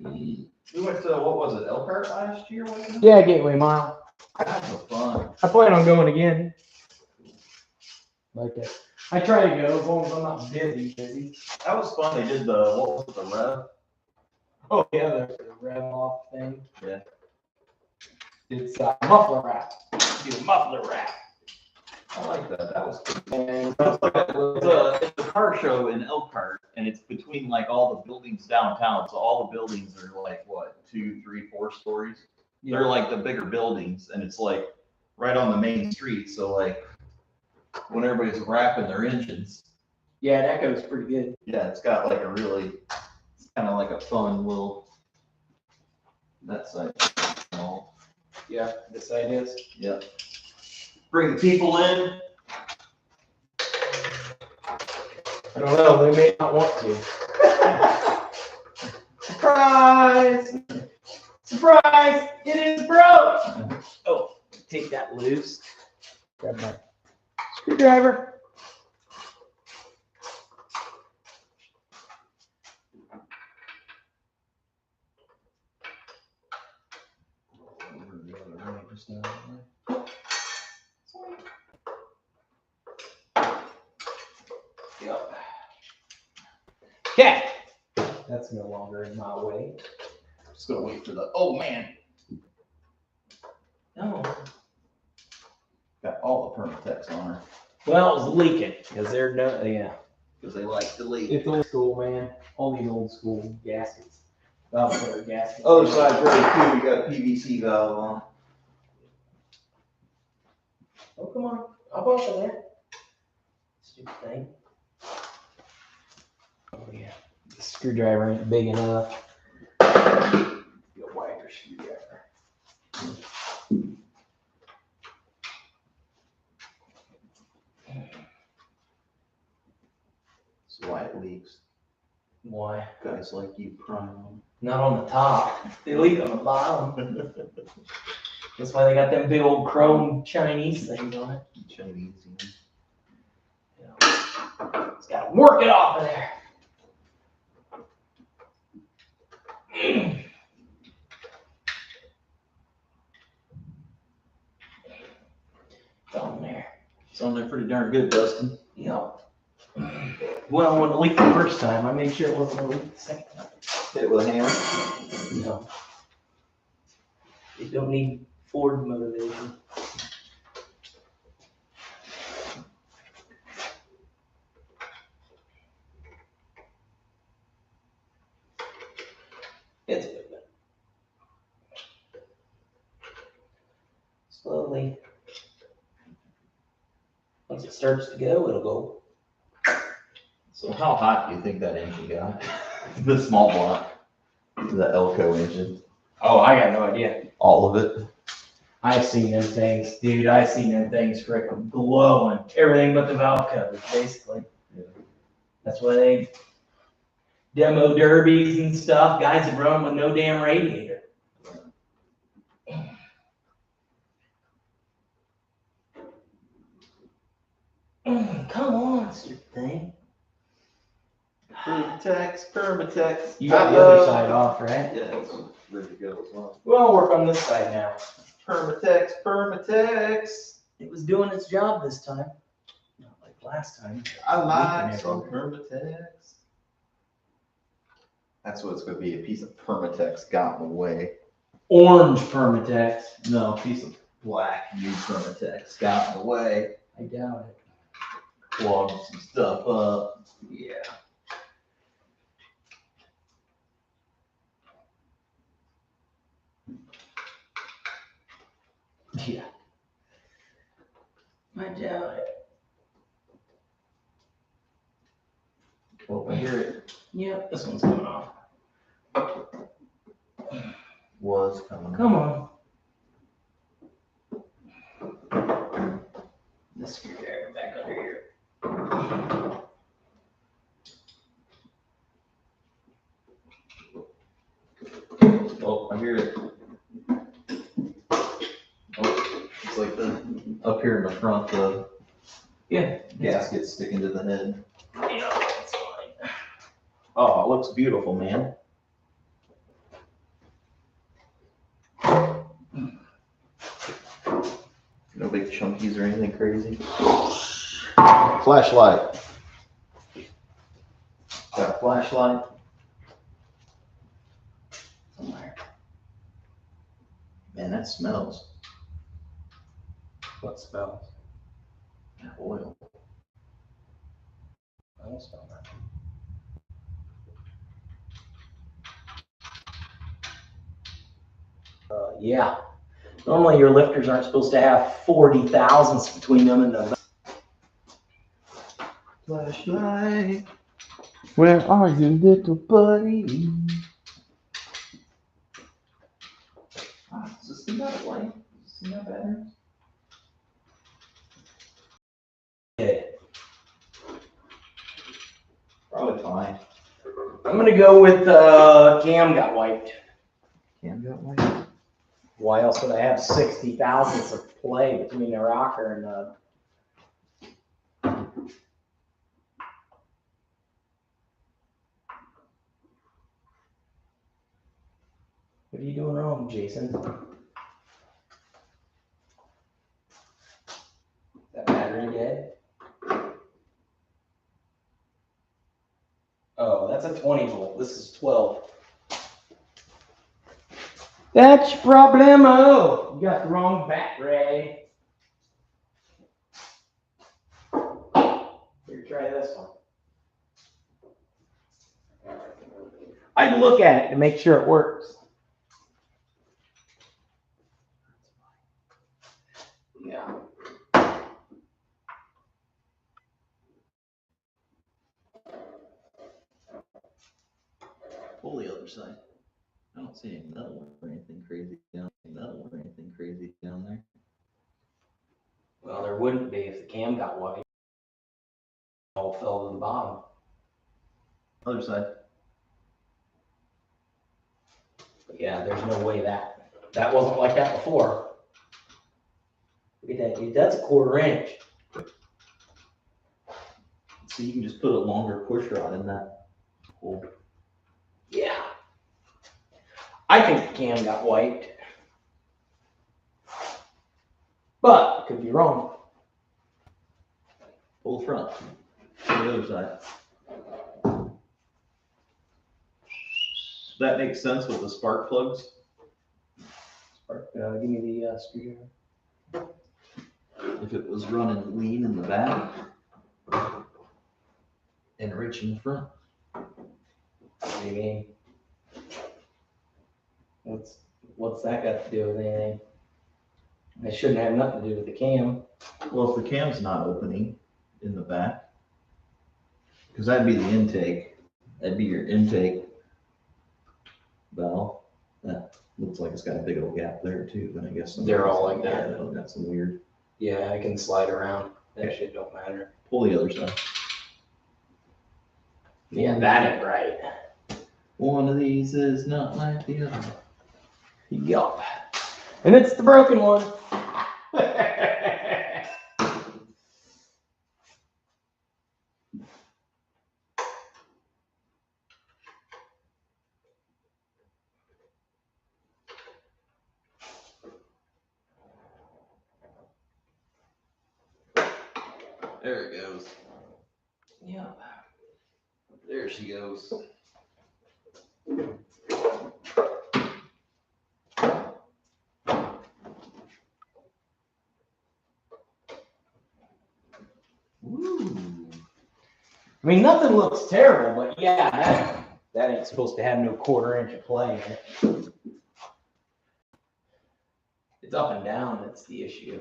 We went to, what was it, Elco last year, wasn't it? Yeah, Gateway Mile. That was fun. I plan on going again. Like that. I try to go as long as I'm not busy. That was fun. They did the, what was it, the rev? Oh yeah, the rev off thing. Yeah. It's muffler wrap. Do a muffler wrap. I like that. That was cool. And It's a car show in Elkhart, and it's between like all the buildings downtown. So all the buildings are like what, 2, 3, 4 stories. They're like the bigger buildings, and it's like right on the main street. So like when everybody's wrapping their engines, yeah, that goes pretty good. yeah, it's got like a really, it's kind of like a fun little. That side. Yeah, this side is. Yeah. Bring the people in. I don't know, they may not want to. Surprise! Surprise! It is broke! Oh, take that loose. Grab my screwdriver. Yep. Okay. That's no longer in my way. Just gonna wait for the, oh man, No. got all the Permatex on her, Well, it was leaking because they're no, yeah. because they like to leak. It's old school, man. All these old school gaskets. Valve gaskets. Other side's ready too, you got a PVC valve on. Oh, come on. I'll go up in there. Stupid thing. Oh, yeah. The screwdriver ain't big enough. Be a wider screwdriver. That's why it leaks. Why? Guys like you prying on. Not on the top. They leak on the bottom. That's why they got them big old chrome Chinese things on it. Chinese, you know. It's gotta work it off of there. It's on there. It's on there pretty darn good, Dustin. Yep. Well, when it leaked the first time, I made sure it wasn't gonna leak the second time. Hit it with a hammer. No. You don't need Ford motivation. It's moving. Slowly. starts to go, it'll go. So how hot do you think that engine got? The small block, the Elco engine, Oh, I got no idea. all of it. I've seen them things, dude. I've seen them things freaking glowing. Everything but the valve covers, basically. Yeah. That's why they demo derbies and stuff. Guys have run with no damn radiator. Come on, stupid thing. Permatex. You got the other side off, right? Yeah, it's ready to go as well. Well, I'll work on this side now. Permatex. It was doing its job this time. Not like last time. I like some Permatex. That's what it's going to be, a piece of Permatex got in the way. Orange Permatex. No, a piece of black new Permatex got in the way. I doubt it. Clogged some stuff up. Yeah. Yeah. I doubt it. Oh, I hear it Yep, this one's coming off. was coming. Come on. This screwdriver back under here. Oh, I hear it. Oh, it's like the, up here in the front, the Yeah. gasket's sticking to the head. Yeah, it's fine. Oh, it looks beautiful, man. No big chunkies or anything crazy. Flashlight. Got a flashlight? Somewhere. Man, that smells. What smells? That oil. I don't smell that. Yeah. Normally your lifters aren't supposed to have 40 thousandths between them and the. Flashlight. Where are you, little buddy? Ah, is this thing got a light? Is this thing got batteries? Probably fine. I'm gonna go with cam got wiped. Cam got light? Why else would I have 60 thousandths of play between the rocker and the. What are you doing wrong, Jason? That battery dead? Oh, that's a 20 volt. This is 12. That's problemo. You got the wrong battery. Here, try this one. I look at it to make sure it works. Yeah. Pull the other side. I don't see any metal or anything crazy down there. Well, there wouldn't be if the cam got wiped. It all fell to the bottom. Other side. But yeah, there's no way that wasn't like that before. Look at that. That's a 1/4 inch. So you can just put a longer push rod in that hole. Yeah. I think the cam got wiped. But I could be wrong. Pull the front. Pull the other side. That makes sense with the spark plugs. Give me the screwdriver. If it was running lean in the back and rich in the front. What do you mean? What's that got to do with anything? It shouldn't have nothing to do with the cam. Well, if the cam's not opening, in the back. Because that'd be the intake. That'd be your intake valve. That looks like it's got a big old gap there too, but I guess. They're all like that. Yeah, got some weird. Yeah, I can slide around. That shit don't matter. Pull the other side. Yeah, that ain't right. One of these is not like the other. Yup. And it's the broken one. There it goes. Yep. There she goes. Woo. I mean, nothing looks terrible, but yeah, that ain't supposed to have no 1/4 inch of play in it. It's up and down that's the issue.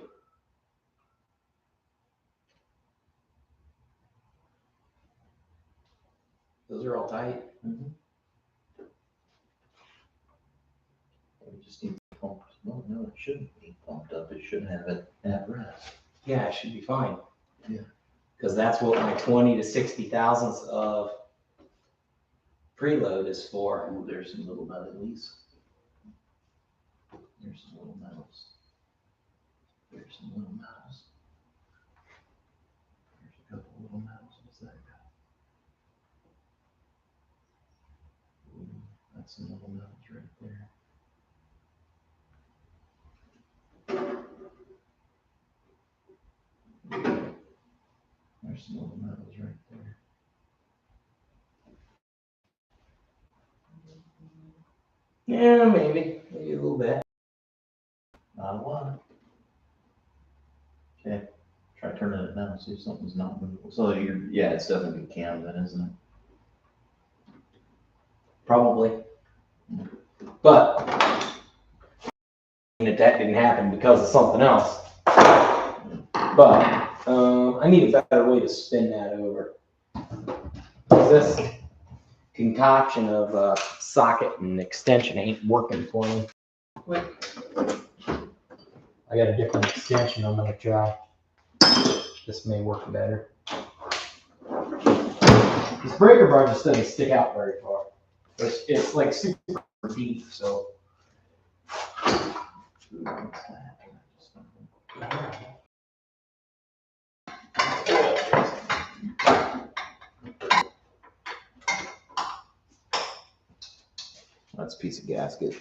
Those are all tight. Mm-hmm. We just need to pump. Well, no, it shouldn't be pumped up. It should have it at rest. Yeah, it should be fine. Yeah. Because that's what my 20 to 60 thousandths of preload is for. Oh, there's some little metals. There's some little metals. There's some little metals. There's a couple little metals. What's that got? Ooh, that's some little metals right there. There's some little metals right there. Yeah, maybe a little bit. Not a lot. Okay, try turning it down, see if something's not moving. So yeah, it's definitely cam then, isn't it? Probably. But that didn't happen because of something else. But I need a better way to spin that over. This concoction of socket and extension ain't working for me. Wait. I got a different extension I'm gonna try. This may work better. This breaker bar just doesn't stick out very far. It's like super deep, so. That's a piece of gasket.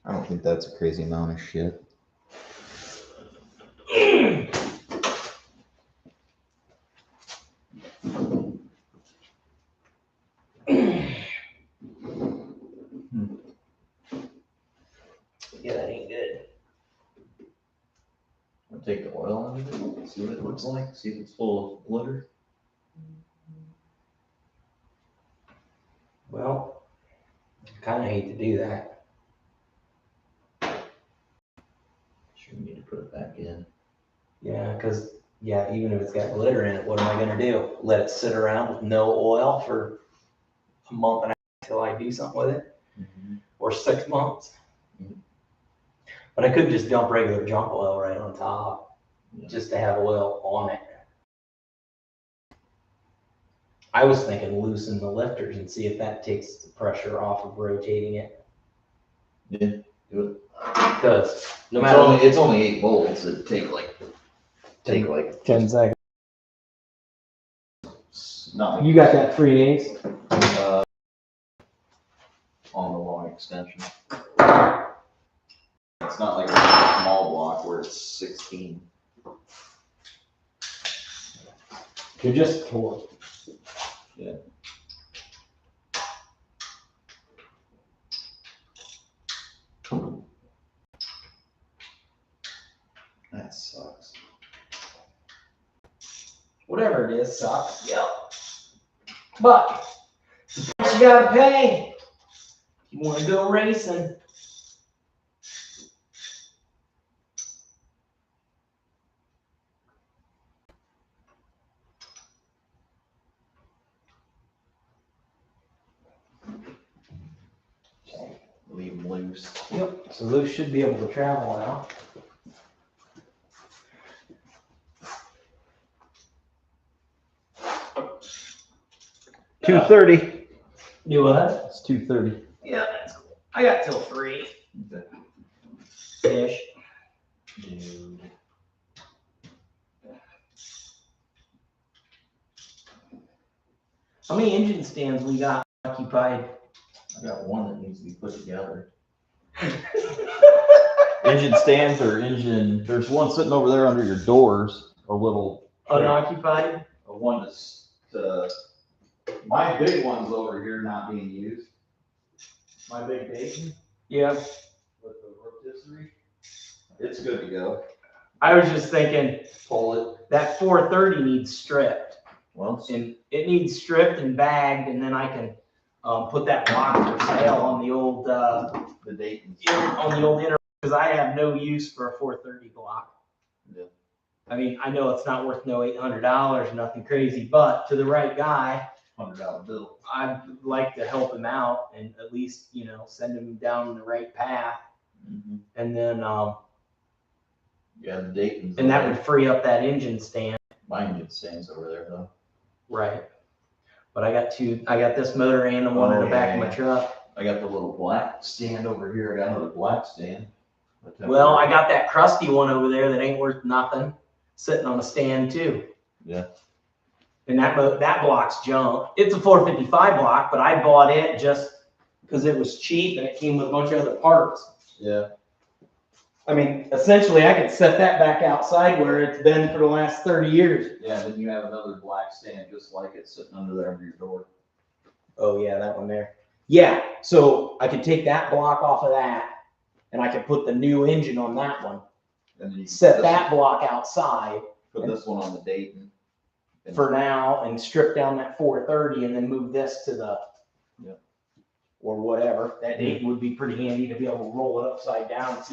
I don't think that's a crazy amount of shit. Yeah, that ain't good. I'll take the oil out of it, see what it looks like, see if it's full of glitter. Well, I kind of hate to do that. Sure, we need to put it back in. Yeah, because, yeah, even if it's got glitter in it, what am I going to do? Let it sit around with no oil for a month and a half until I do something with it? Mm-hmm. Or 6 months? Mm-hmm. But I could just dump regular junk oil right on top, Yeah. just to have oil on it. I was thinking loosen the lifters and see if that takes the pressure off of rotating it. Yeah, do it. Because no matter It's only 8 volts. It'd take like 10 seconds. Not like You got that 3/8? on the long extension. It's not like a small block where it's 16. You're just torn. Yeah. That sucks. Whatever it is, sucks. Yep. But you gotta pay. You want to go racing. loose. Yep, so those should be able to travel now. $230. Do what? It's $230. Yeah, that's cool. I got till 3 ish. Dude. How many engine stands we got occupied? I got one that needs to be put together. Engine stands or engine, there's one sitting over there under your doors, a little. Unoccupied? One that's, my big one's over here not being used. My big Dayton Yeah. with the rotisserie. It's good to go. I was just thinking Pull it. that 430 needs stripped. Well, And it needs stripped and bagged, and then I can put that block for sale on the old the Dayton. because I have no use for a 430 block. Yeah. I mean, I know it's not worth no $800, nothing crazy, but to the right guy, $100 bill. I'd like to help him out and at least, send him down the right path. Mm-hmm. And then, Yeah, the Dayton's. and that would free up that engine stand. My engine stands over there though. Right. But I got this motor and the one in the back of my truck. I got the little black stand over here. I got another black stand. Well, I got that crusty one over there that ain't worth nothing, sitting on a stand too. Yeah. And that block's junk. It's a 455 block, but I bought it just because it was cheap and it came with a bunch of other parts. Yeah. I mean, essentially, I could set that back outside where it's been for the last 30 years. Yeah, then you have another black stand just like it sitting under there under your door. Oh yeah, that one there. Yeah, so I could take that block off of that, and I could put the new engine on that one. And then you Set that block outside. Put this one on the Dayton. For now, and strip down that 430, and then move this to the, or whatever. That Dayton would be pretty handy to be able to roll it upside down and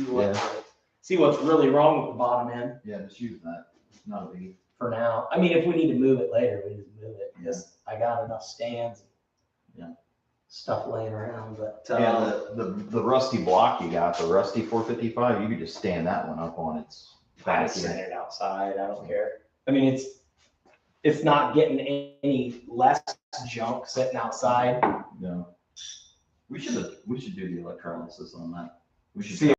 see what's really wrong with the bottom end. Yeah, just use that. It's not a biggie. For now, I mean, if we need to move it later, we just move it because I got enough stands. Stuff laying around, but the rusty block you got, the rusty 455, you could just stand that one up on its I back. send it outside. I don't care. I mean, it's not getting any less junk sitting outside. No. We should do the electrolysis on that. We should see.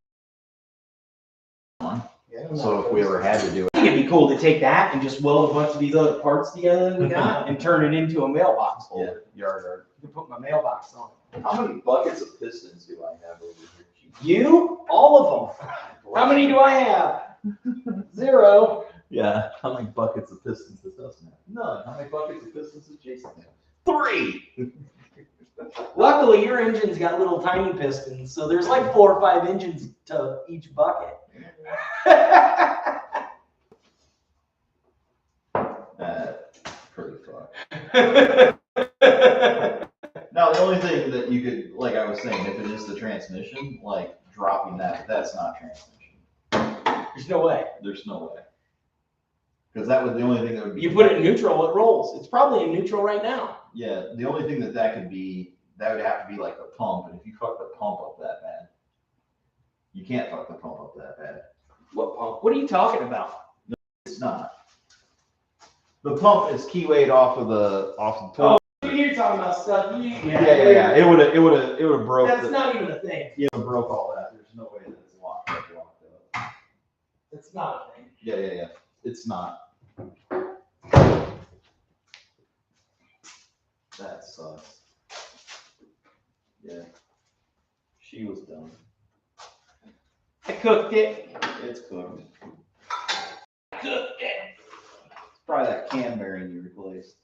So if we ever had to do it. I think it'd be cool to take that and just weld a bunch of these other parts together that we got and turn it into a mailbox holder. Yard. You can put my mailbox on it. How many buckets of pistons do I have over here? You? All of them. How many do I have? 0. Yeah. How many buckets of pistons does Dustin have? None. How many buckets of pistons does Jason have? 3. Luckily, your engine's got little tiny pistons, so there's like 4 or 5 engines to each bucket. Pretty far. Now, the only thing that you could, like I was saying, if it is the transmission, like dropping that's not transmission. There's no way. There's no way. Because that was the only thing that would be. You put it in neutral, it rolls. It's probably in neutral right now. Yeah, the only thing that could be, that would have to be like the pump, and if you fuck the pump up that bad, you can't fuck the pump up that bad. What pump? What are you talking about? No, it's not. The pump is keywayed off of the toilet. Oh, you're talking about stuff. Yeah. It would have broke. That's not even a thing. Yeah, it broke all that. There's no way that it's locked up. It's not a thing. Yeah. It's not. That sucks. Yeah. She was done. I cooked it. It's cooked. Cooked it. It's probably that cam bearing you replaced.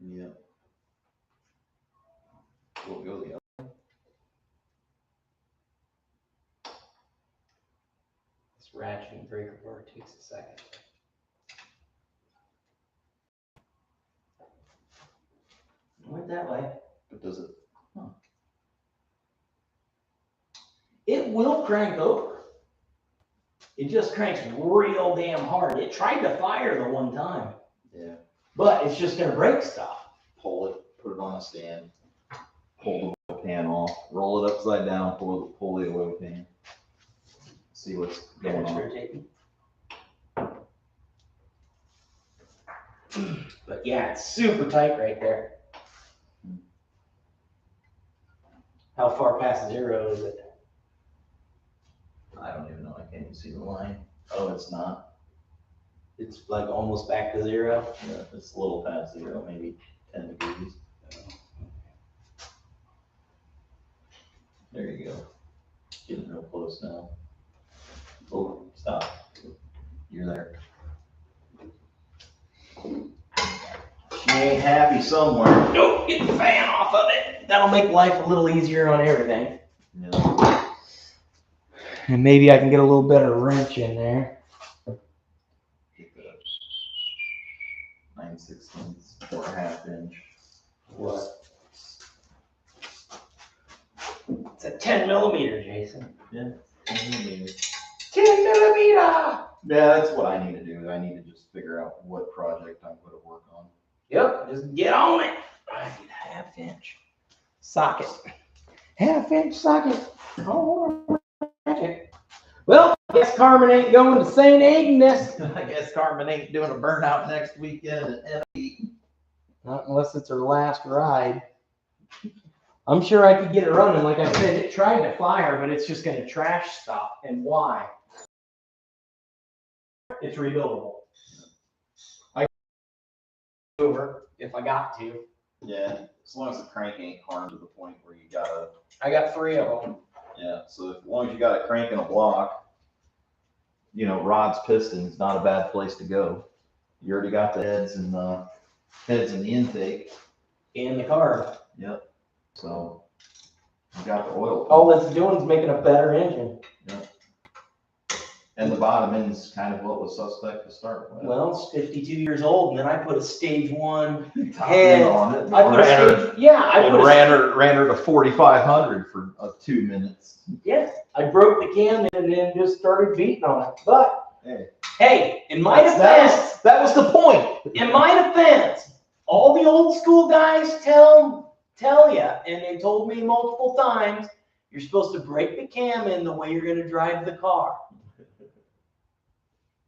Yeah. We'll go the other. This ratchet and breaker bar takes a second. Went that way. But does it? Huh. It will crank over. It just cranks real damn hard. It tried to fire the one time. Yeah. but it's just gonna break stuff. Pull it, put it on a stand, pull the oil pan off, roll it upside down, pull the oil pan. See what's going on. But yeah, it's super tight right there. How far past 0 is it? I don't even know. I can't even see the line. Oh, it's not. It's like almost back to 0. Yeah, it's a little past 0, maybe 10 degrees. There you go. Getting real close now. Oh, stop. You're there. She ain't happy somewhere. Nope, get the fan off of it. That'll make life a little easier on everything. Yeah. And maybe I can get a little better wrench in there. 9/16 or a ½ inch. What? It's a 10 millimeter, Jason. Yeah. 10 millimeters. 10 millimeter! Yeah, that's what I need to do. I need to just figure out what project I'm going to work on. Yep, just get on it. I need a ½ inch socket. ½ inch socket. Oh, well, I guess Carmen ain't going to St. Agnes. I guess Carmen ain't doing a burnout next weekend. Not unless it's her last ride. I'm sure I could get it running. Like I said, it tried to fire, but it's just going to trash stuff. And why? It's rebuildable. I can over if I got to. Yeah, as long as the crank ain't harmed to the point where you gotta. I got 3 of them. Yeah, so as long as you got a crank and a block, rods, pistons, not a bad place to go. You already got the heads and the intake. In the car. Yep. So you got the oil. All it's doing is making a better engine. Yep. And the bottom end's kind of what was suspect to start with. Well, it's 52 years old, and then I put a stage 1 Top head end on it. I put a stage, yeah, I put ran her to 4,500 for 2 minutes. Yeah, I broke the cam and then just started beating on it. But hey, in my defense, that was the point. in my defense, all the old school guys tell you, and they told me multiple times, you're supposed to break the cam in the way you're going to drive the car.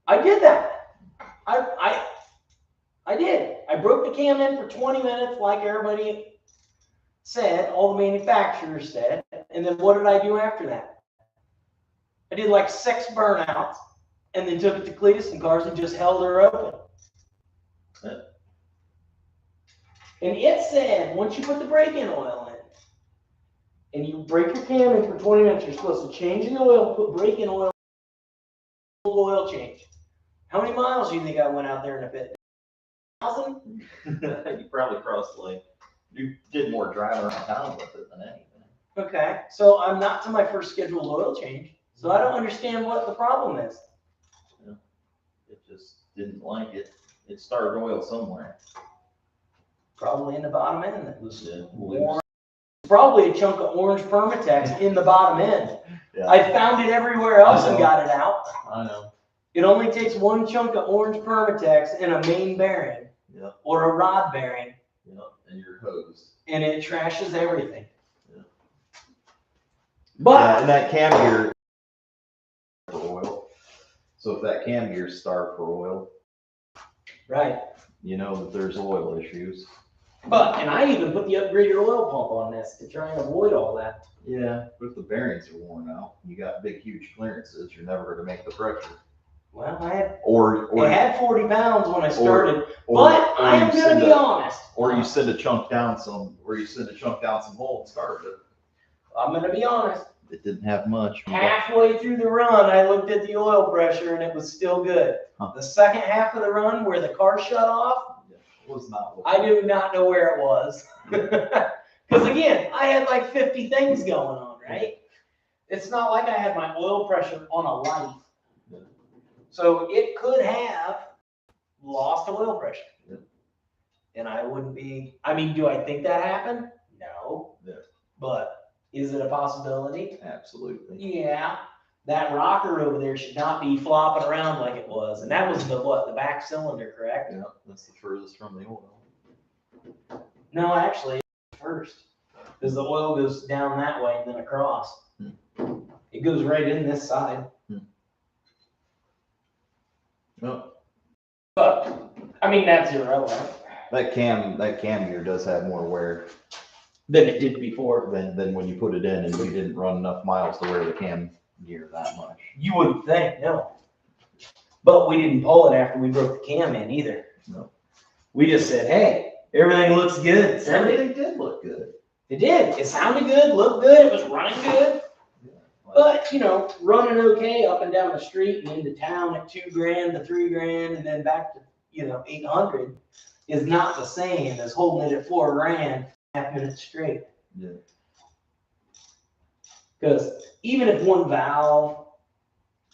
I did that. I did. I broke the cam in for 20 minutes, like everybody said, all the manufacturers said. And then what did I do after that? I did like 6 burnouts, and then took it to Cleetus and Cars and just held her open. And it said, once you put the brake-in oil in, and you break your cam in for 20 minutes, you're supposed to change the oil, put brake-in oil change. How many miles do you think I went out there in a bit? 1,000? You probably crossed you did more driving around town with it than anything. Okay, so I'm not to my first scheduled oil change, so I don't understand what the problem is. Yeah. It just didn't like it. It started oil somewhere. Probably in the bottom end. That was loose. Probably a chunk of orange Permatex in the bottom end. Yeah. I found it everywhere else and got it out. I know. It only takes 1 chunk of orange Permatex and a main bearing. Yep. Or a rod bearing. Yep. And you're hosed. And it trashes everything. Yeah. But and that cam gear for oil. So if that cam gear's starved for oil, right, you know that there's oil issues. But and I even put the upgraded oil pump on this to try and avoid all that. Yeah, but if the bearings are worn out, you got big, huge clearances, you're never going to make the pressure. Well, I had or had 40 pounds when I started, but I am going to be honest. Or you send a chunk down some hole and started it. I'm going to be honest. It didn't have much. Halfway through the run, I looked at the oil pressure and it was still good. Huh. The second half of the run, where the car shut off, was not. I do not know where it was. Because again, I had like 50 things going on, right? It's not like I had my oil pressure on a light. So it could have lost oil pressure. Yep. And I wouldn't be, I mean, do I think that happened? No. Yeah. But is it a possibility? Absolutely. Yeah. that rocker over there should not be flopping around like it was. And that was the what? The back cylinder, correct? Yeah, that's the furthest from the oil. No, actually, first. Because the oil goes down that way and then across. It goes right in this side. Well, But, I mean, that's irrelevant. that cam gear does have more wear Than it did before. than when you put it in and you didn't run enough miles to wear the cam gear that much. You wouldn't think, no. But we didn't pull it after we broke the cam in either. No. We just said, hey, everything looks good. Send it. Everything did look good. It did. It sounded good, looked good, it was running good. But, you know, running okay up and down the street and into town at $2,000 to $3,000 and then back to, you know, 800 is not the same as holding it at $4,000 half minutes straight. Yeah. Because even if one valve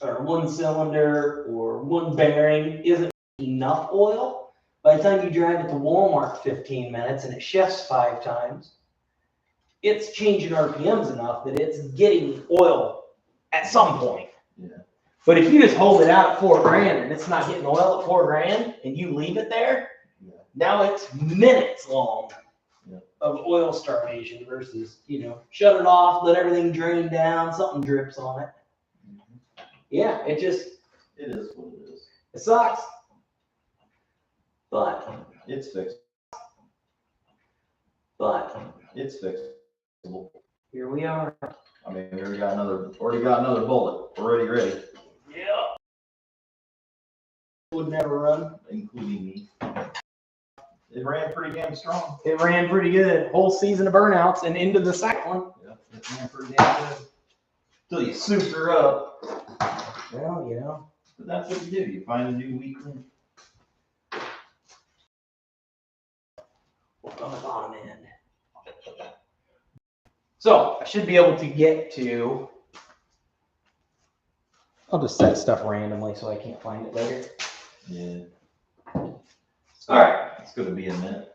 or one cylinder or one bearing isn't enough oil, by the time you drive it to Walmart 15 minutes and it shifts 5 times, it's changing RPMs enough that it's getting oil at some point. Yeah. But if you just hold it out at $4,000 and it's not getting oil at $4,000 and you leave it there, now it's minutes long of oil starvation versus, you know, shut it off, let everything drain down, something drips on it. Yeah, it It is what it is. it sucks. But It's fixed. It's fixable. here we are. I mean, we already got another bullet already ready, Yeah. Would never run. including me. It ran pretty damn strong. It ran pretty good. Whole season of burnouts and into the second one. Yeah, it ran pretty damn good. Till you souped her up. Well, you know. But that's what you do. You find a new weak link. On the bottom end. So I should be able to get to. I'll just set stuff randomly so I can't find it later. Yeah. All right. It's gonna be a minute.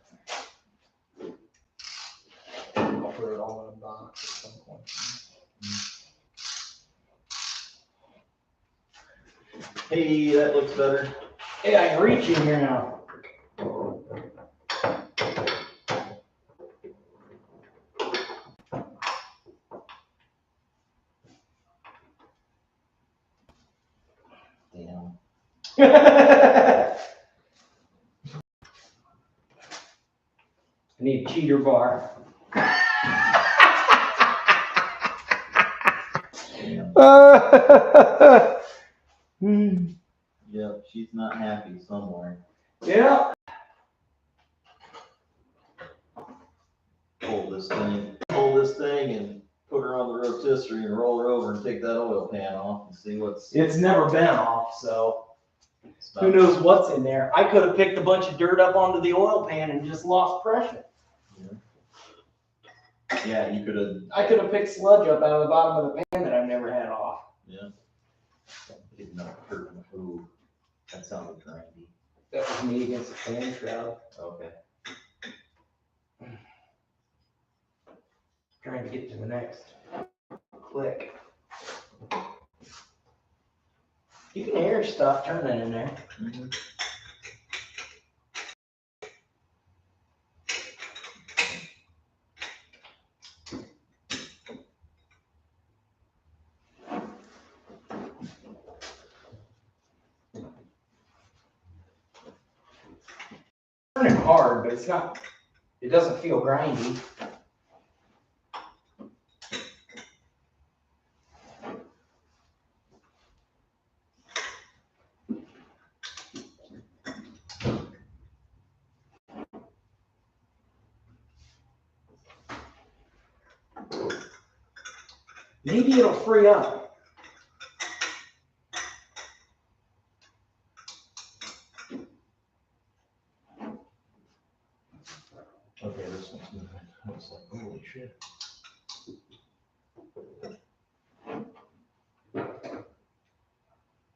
I'll put it all in a box at some point. Hey, that looks better. Hey, I can reach in here now. Damn. I need a cheater bar. Damn. Yep, she's not happy somewhere. Yeah. Pull this thing and put her on the rotisserie and roll her over and take that oil pan off and see what's. It's never been off, so Stop. who knows what's in there. I could have picked a bunch of dirt up onto the oil pan and just lost pressure. Yeah, you could have. I could have picked sludge up out of the bottom of the pan that I've never had off. Yeah. Did not hurt my food. That sounded grindy. That was me against the fan shroud. Okay. Trying to get to the next click. You can hear stuff turning in there. Mm-hmm. Turning hard, but it's not. It doesn't feel grindy. Maybe it'll free up. Okay, this one's moving. I was like, holy shit.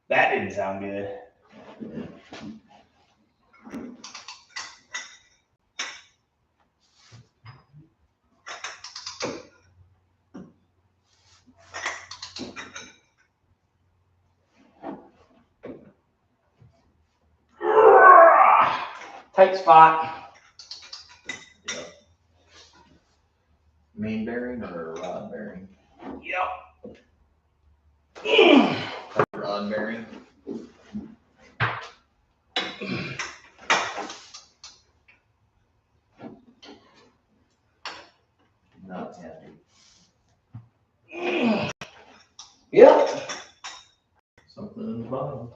That didn't sound good. Tight spot. Yep. Main bearing or a rod bearing? Yep. Rod bearing. Not happy. Yep. Something in the bottom.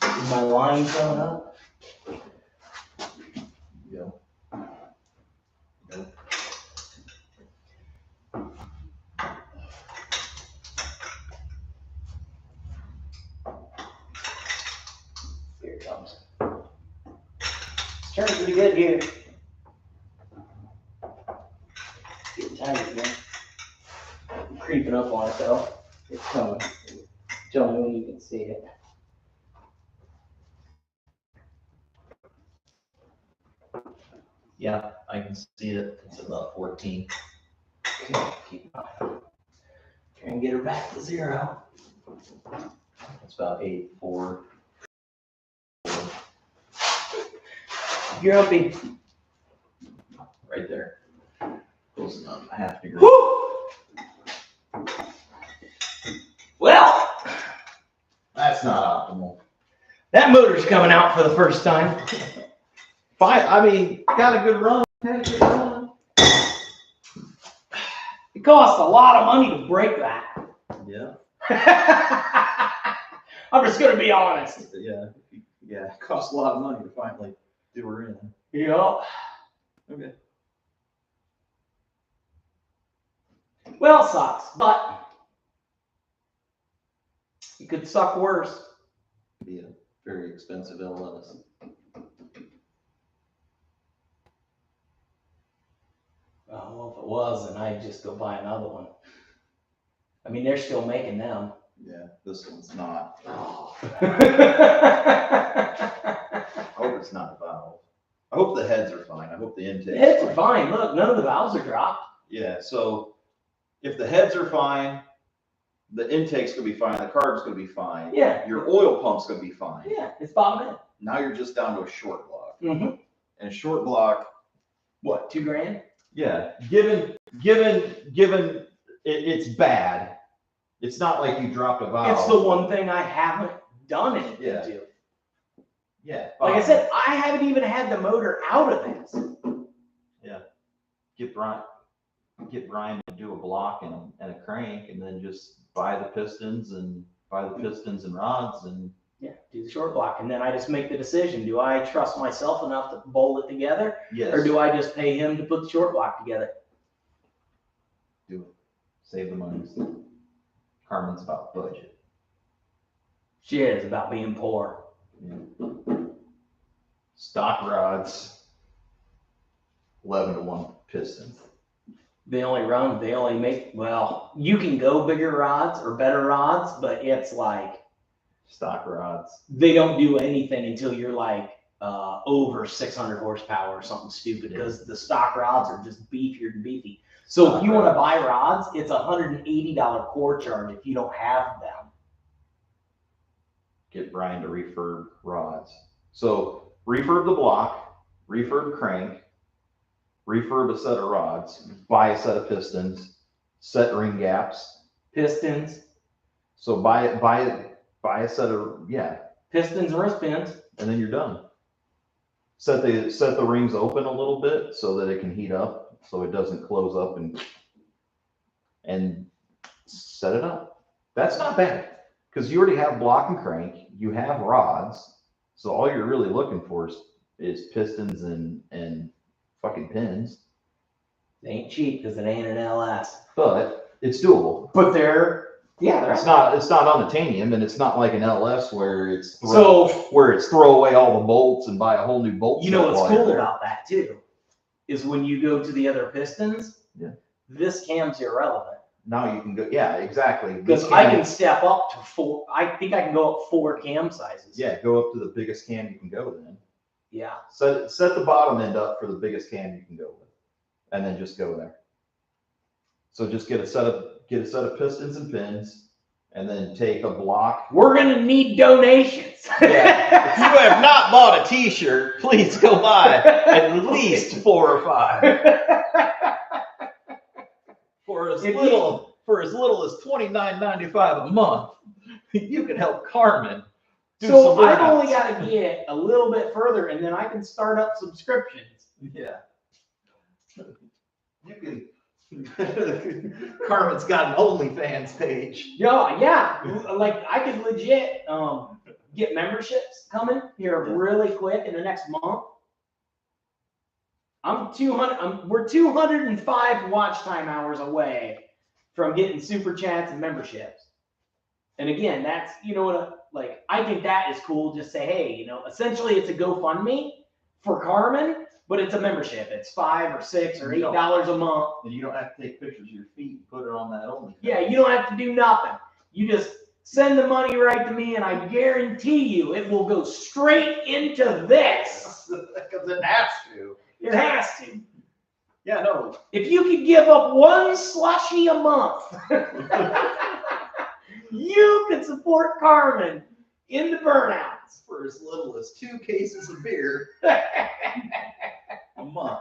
Is my line showing up? Yep. Nope. Here it comes. It's turning pretty good here. Getting tight again. Creeping up on itself. It's coming. Tell me when you can see it. Yeah, I can see it. It's about 14. Okay, keep going. Try and get her back to 0. It's about 8.4. Grumpy. Right there. Close enough. A half degree. Woo! Well, That's not optimal. that motor's coming out for the first time. Fine. I mean, got a good run. Had a good run. It costs a lot of money to break that. Yeah. I'm just gonna be honest. Yeah. Yeah. It costs a lot of money to finally do her in. Yep. Okay. Well, it sucks, but it could suck worse. Be a very expensive LS. Well, if it was, then I'd just go buy another one. I mean, they're still making them. Yeah, this one's not. Oh. I hope it's not a valve. I hope the heads are fine. I hope the intakes. The heads are fine. Look, none of the valves are dropped. Yeah, so if the heads are fine, the intake's gonna be fine, the carb's gonna be fine. Yeah. Your oil pump's gonna be fine. Yeah, it's bottom Now you're just down to a short block. end. Mm-hmm. And a short block, What, $2,000? yeah, given it's bad. It's not like you dropped a valve. It's the one thing I haven't done anything Yeah. to. Yeah. Like I said, I haven't even had the motor out of this. Yeah. Get Brian to do a block and a crank, and then just buy the pistons and rods and. Yeah, do the short block, and then I just make the decision. Do I trust myself enough to bolt it together? Yes. Or do I just pay him to put the short block together? Do it. Save the money. Carmen's about budget. She is about being poor. Yeah. Stock rods, 11-to-1 pistons. They only make, well, you can go bigger rods or better rods, but it's like, Stock rods. they don't do anything until you're like over 600 horsepower or something stupid, because the stock rods are just beefier than beefy. So if you want to buy rods, it's $180 core charge if you don't have them. Get Brian to refurb rods. So refurb the block, refurb crank, refurb a set of rods, buy a set of pistons, set ring gaps. Pistons. So buy a set of, yeah, Pistons and wrist pins. and then you're done. Set the rings open a little bit so that it can heat up, so it doesn't close up, and set it up. That's not bad, because you already have block and crank, you have rods, so all you're really looking for is pistons and fucking pins. They ain't cheap because it ain't an LS. But it's doable. But they're It's not unobtainium, and it's not like an LS where it's so throw away all the bolts and buy a whole new bolt. you know set what's while you're cool there. about that too is when you go to the other pistons. Yeah. This cam's irrelevant Now you can go. Yeah, exactly. because I can step up to 4. I think I can go up 4 cam sizes. Yeah, go up to the biggest cam you can go then. Yeah. Set the bottom end up for the biggest cam you can go with, and then just go there. So just get a set of pistons and pins, and then take a block. We're gonna need donations. Yeah. If you have not bought a T-shirt, please go buy at least 4 or 5. For as little as $29.95 a month, you can help Carmen. So I've only got to get a little bit further, and then I can start up subscriptions. Yeah. You can. Carmen's got an OnlyFans page. Yeah. Like I could legit get memberships coming here really quick in the next month. We're 205 watch time hours away from getting super chats and memberships. And again, that's, I think that is cool. Just say, hey, essentially it's a GoFundMe for Carmen, but it's a membership. It's $5 or $6 or $8 a month. And you don't have to take pictures of your feet and put it on that OnlyFans. Yeah, you don't have to do nothing. You just send the money right to me, and I guarantee you it will go straight into this. Because it has to. It has to. Yeah, no. If you could give up one slushy a month, you could support Carmen in the burnouts. For as little as 2 cases of beer a month.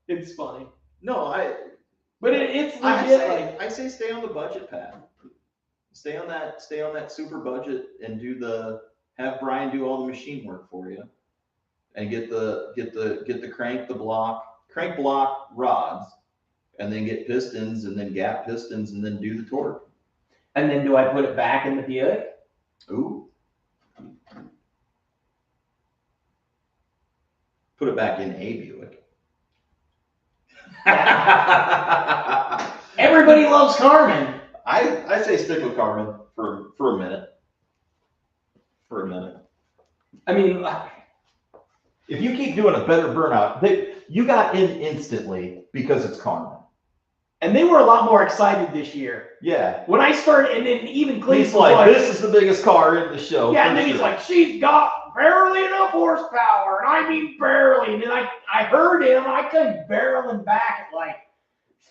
It's funny. No, But it's legit. I say stay on the budget path. Stay on that super budget and have Brian do all the machine work for you. And get the crank block rods, and then get pistons and then gap pistons and then do the torque. And then do I put it back in the Buick? Ooh. Put it back in a Buick. Everybody loves Carmen. I say stick with Carmen for a minute. I mean, if you keep doing a better burnout, you got in instantly because it's Carmen. And they were a lot more excited this year. Yeah. When I started, and then even Cleetus He's like, this is the biggest car in the show. Yeah, and then he's like, she's got barely enough horsepower, and I mean barely. And then I heard him, and I couldn't barrel him back at like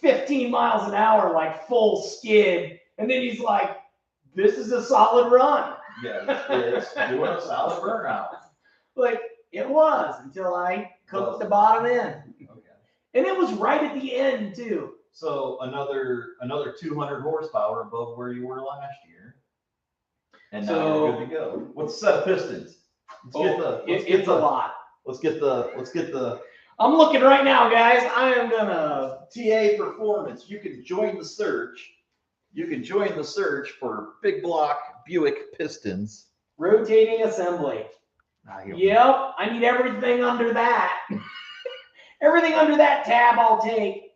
15 miles an hour, like full skid. And then he's like, this is a solid run. Yeah, it's doing a solid burnout. Like, it was until I cooked the bottom end. Okay. And it was right at the end, too. So another 200 horsepower above where you were last year. And now you're good to go. What's a set of pistons? It's a lot. Let's get the I'm looking right now, guys. I am gonna TA Performance. You can join the search. For big block Buick pistons. rotating assembly. Yep, I need everything under that. Everything under that tab I'll take.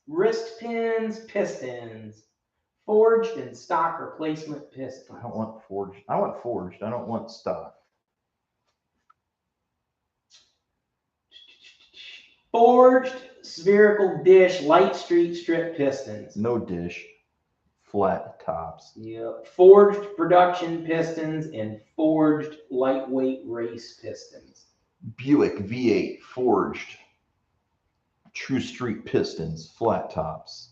Wrist pins, pistons, forged and stock replacement pistons. I don't want forged. I want forged. I don't want stock. Forged spherical dish light street strip pistons. No dish. Flat tops. Yep. Forged production pistons and forged lightweight race pistons. Buick V8 forged. True Street pistons, flat tops.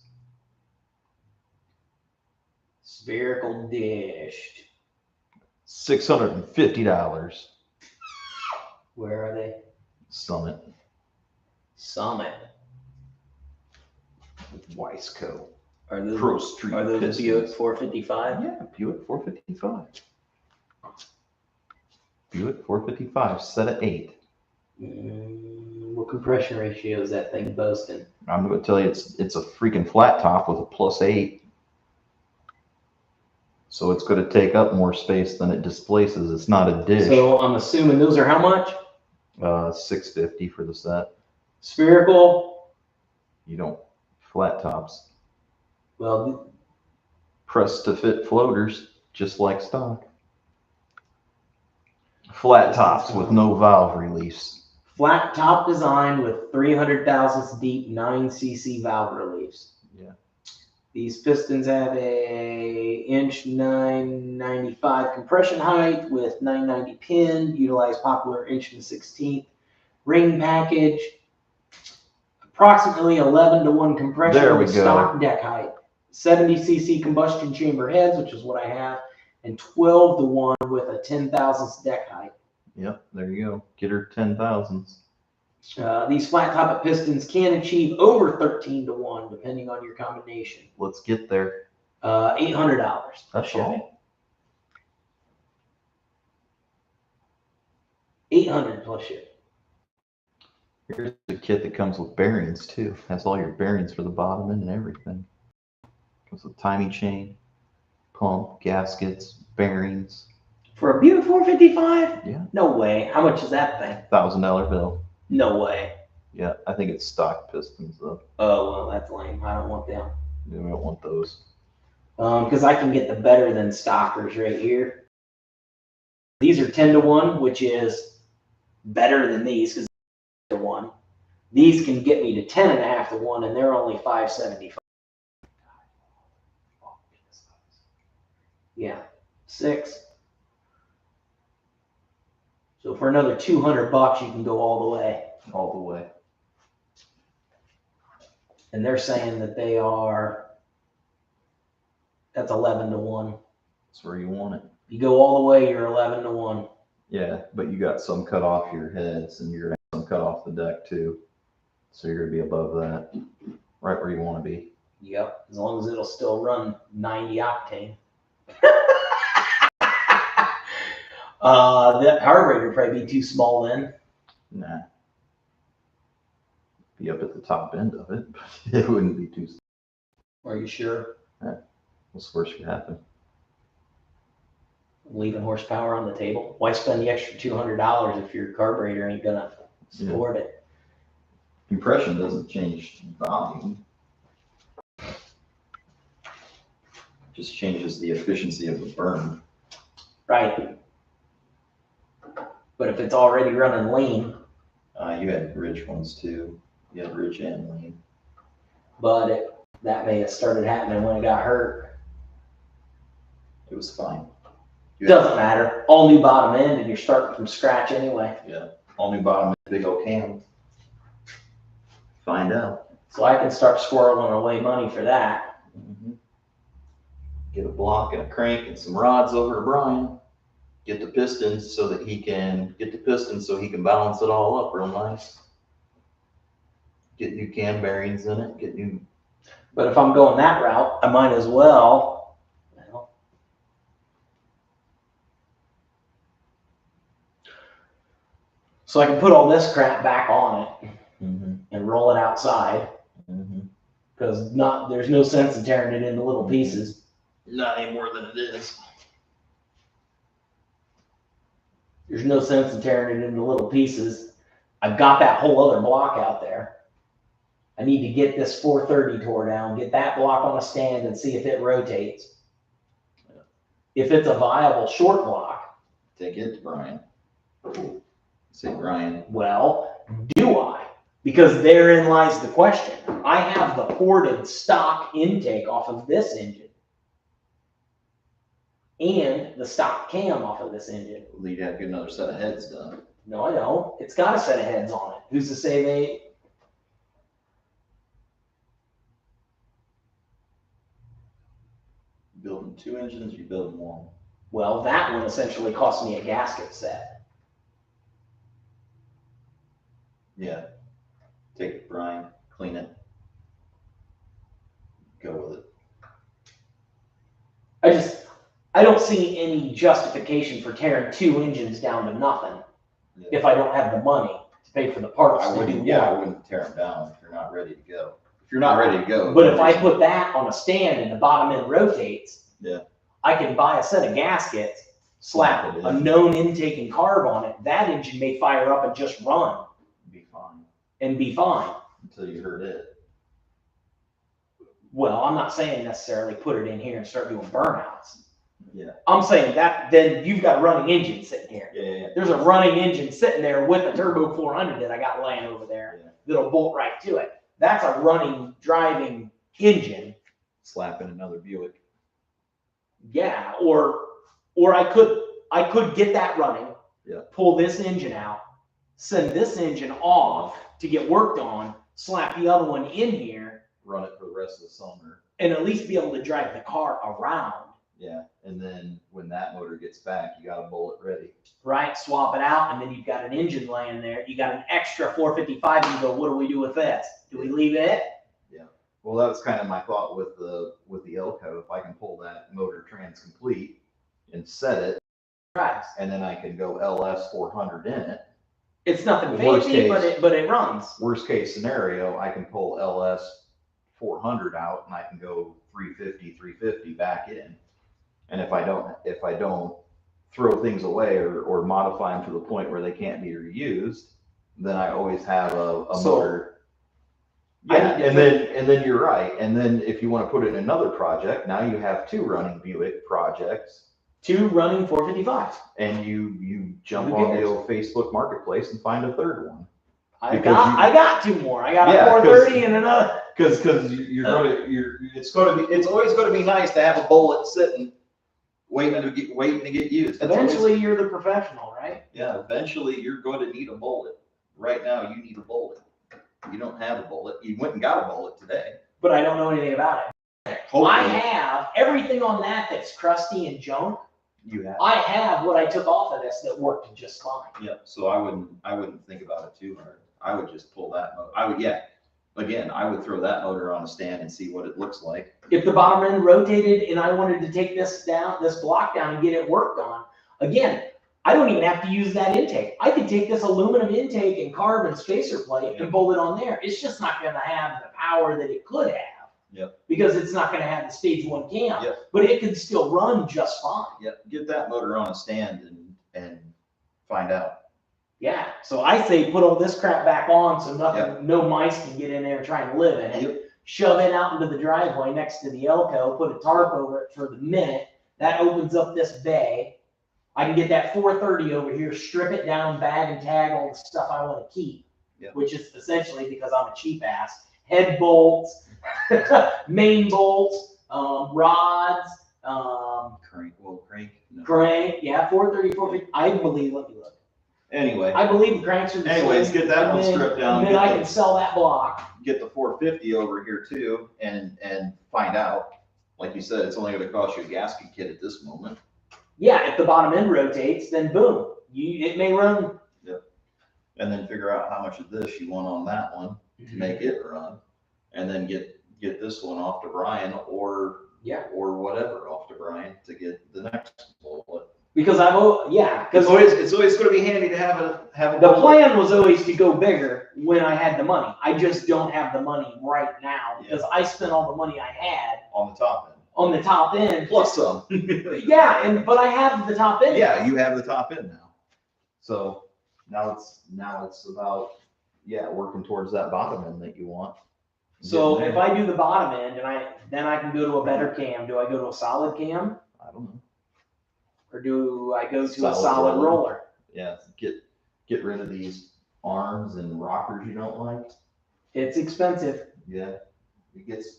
Spherical dished. $650. Where are they? Summit. With Wiseco. Are those Pro Street Are those pistons. Buick 455? Yeah, Buick 455. Buick 455, set of 8. What compression ratio is that thing boasting? I'm going to tell you, it's a freaking flat top with a +8. So it's going to take up more space than it displaces. It's not a dish. So I'm assuming those are how much? $650 for the set. Spherical. You don't flat tops. Well, Pressed to fit floaters, just like stock. Flat tops with no valve release. flat top design with 300 thousandths deep 9cc valve reliefs. Yeah. These pistons have a 1.995" compression height with 990 pin. Utilize popular 1 1/16" ring package. approximately 11-to-1 compression There we with go. stock deck height, 70cc combustion chamber heads, which is what I have, and 12-to-1 with a 10,000ths deck height. Yep, there you go. Get her 10,000s. These flat top pistons can achieve over 13-to-1 depending on your combination. Let's get there. $800. That's shipping. all. 800 plus shipping. Here's the kit that comes with bearings too. Has all your bearings for the bottom end and everything. Comes with timing chain, pump, gaskets, bearings. For a Buick 455? Yeah. No way. How much is that thing? $1,000 bill. No way. Yeah, I think it's stock pistons though. Oh, well, that's lame. I don't want them. We don't want those. Because I can get the better than stockers right here. These are 10-to-1, which is better than these because 1. These can get me to 10.5-to-1, and they're only $575. Yeah, 6. So for another $200, you can go all the way. All the way. And they're saying that they are, that's 11-to-1. That's where you want it. You go all the way, you're 11-to-1. Yeah, but you got some cut off your heads and you're gonna have some cut off the deck too. So you're gonna be above that. Right where you want to be. Yep, as long as it'll still run 90 octane. That carburetor would probably be too small then. Nah. Be up at the top end of it, but it wouldn't be too. Are you sure? What's the worst could happen? Leaving horsepower on the table. Why spend the extra $200 if your carburetor ain't gonna support it? Compression doesn't change volume. Just changes the efficiency of the burn. Right. But if it's already running lean, You had ridge ones too. You had ridge and lean. but that may have started happening when it got hurt. It was fine. Doesn't matter. All new bottom end, and you're starting from scratch anyway. Yeah. All new bottom, big old cam. Find out. So I can start squirreling away money for that. Get a block and a crank and some rods over to Brian. Get the pistons so that he can balance it all up real nice. Get new cam bearings in it. Get new. But if I'm going that route, I might as well. So I can put all this crap back on it and roll it outside. Because there's no sense in tearing it into little pieces. Not any more than it is. There's no sense in tearing it into little pieces. I've got that whole other block out there. I need to get this 430 tore down, get that block on a stand and see if it rotates. If it's a viable short block. Take it to Brian. Say, Brian. Well, do I? Because therein lies the question. I have the ported stock intake off of this engine. And the stock cam off of this engine. Well, you'd have to get another set of heads done. No, I don't. It's got a set of heads on it. Who's to say they... You building 2 engines, you building 1. Well, that one essentially cost me a gasket set. Yeah. Take it to Brian, clean it. Go with it. I don't see any justification for tearing 2 engines down to nothing if I don't have the money to pay for the parts to do I one. wouldn't tear them down if you're not ready to go. If you're not ready to go. But if I put that on a stand and the bottom end rotates, Yeah. I can buy a set of gaskets, slap Slap it a in. known intake and carb on it. That engine may fire up and just run Be fine and be fine. until you hurt it. Well, I'm not saying necessarily put it in here and start doing burnouts. Yeah. I'm saying that then you've got a running engine sitting here. Yeah. There's a running engine sitting there with a turbo 400 that I got laying over there that'll bolt right to it. That's a running, driving engine. Slapping another Buick. Yeah, or I could get that running, pull this engine out, send this engine off to get worked on, slap the other one in here, run it for the rest of the summer. and at least be able to drive the car around. Yeah, and then when that motor gets back, you got a bullet ready. Right, swap it out, and then you've got an engine laying there. You got an extra 455, and you go, what do we do with this? Do we leave it? Yeah. Well, that was kind of my thought with the Elco. If I can pull that motor trans complete and set it, Right. and then I can go LS 400 in it. It's nothing Worst fancy, case. but it runs. Worst case scenario, I can pull LS 400 out and I can go 350 back in. And if I don't throw things away or modify them to the point where they can't be reused, then I always have a motor. Yeah, and then you're right. And then if you want to put it in another project, now you have 2 running Buick projects. 2 running 455s. And you jump on the old Facebook Marketplace and find a third one. I got 2 more. I got a 430 and another. Because it's always going to be nice to have a bullet sitting, waiting to get used. Eventually, you're the professional, right? Yeah, eventually you're going to need a bullet. Right now, you need a bullet. You don't have a bullet. You went and got a bullet today. But I don't know anything about it. Hopefully, I have everything on that's crusty and junk. you have. I have what I took off of this that worked just fine. Yeah, so I wouldn't think about it too hard. I would just pull that motor. Again, I would throw that motor on a stand and see what it looks like. If the bottom end rotated and I wanted to take this block down and get it worked on, again, I don't even have to use that intake. I could take this aluminum intake and carbon spacer plate and bolt it on there. It's just not going to have the power that it could have. Yep. Because it's not going to have the stage 1 cam. Yep. But it could still run just fine. Yep. Get that motor on a stand and find out. Yeah. So I say put all this crap back on so nothing, Yep. no mice can get in there and try and live in it. Yep. Shove it out into the driveway next to the Elco, put a tarp over it for the minute. That opens up this bay. I can get that 430 over here, strip it down, bag and tag all the stuff I want to keep, Yep. which is essentially because I'm a cheap ass. Head bolts, main bolts, rods, Crank. No. crank. Yeah, 430, 450. I believe, let me look. Anyway, I believe the cranks are the anyways, same, get that and one then- stripped down. And then I can sell that block. Get the 450 over here too and find out. Like you said, it's only going to cost you a gasket kit at this moment. Yeah, if the bottom end rotates, then boom, it may run. Yep. And then figure out how much of this you want on that one to make it run, and then get this one off to Brian or whatever off to Brian to get the next bullet. Because It's always going to be handy to have a the bullet. plan was always to go bigger when I had the money. I just don't have the money right now because I spent all the money I had on the top end. on the top end. Plus some. But I have the top end. Yeah, you have the top end now. So now it's about working towards that bottom end that you want. So Getting if there. I do the bottom end then I can go to a better cam. Do I go to a solid cam I don't know. or do I go to a Solid solid roller. roller? Yeah, get rid of these arms and rockers you don't like. It's expensive. Yeah, it gets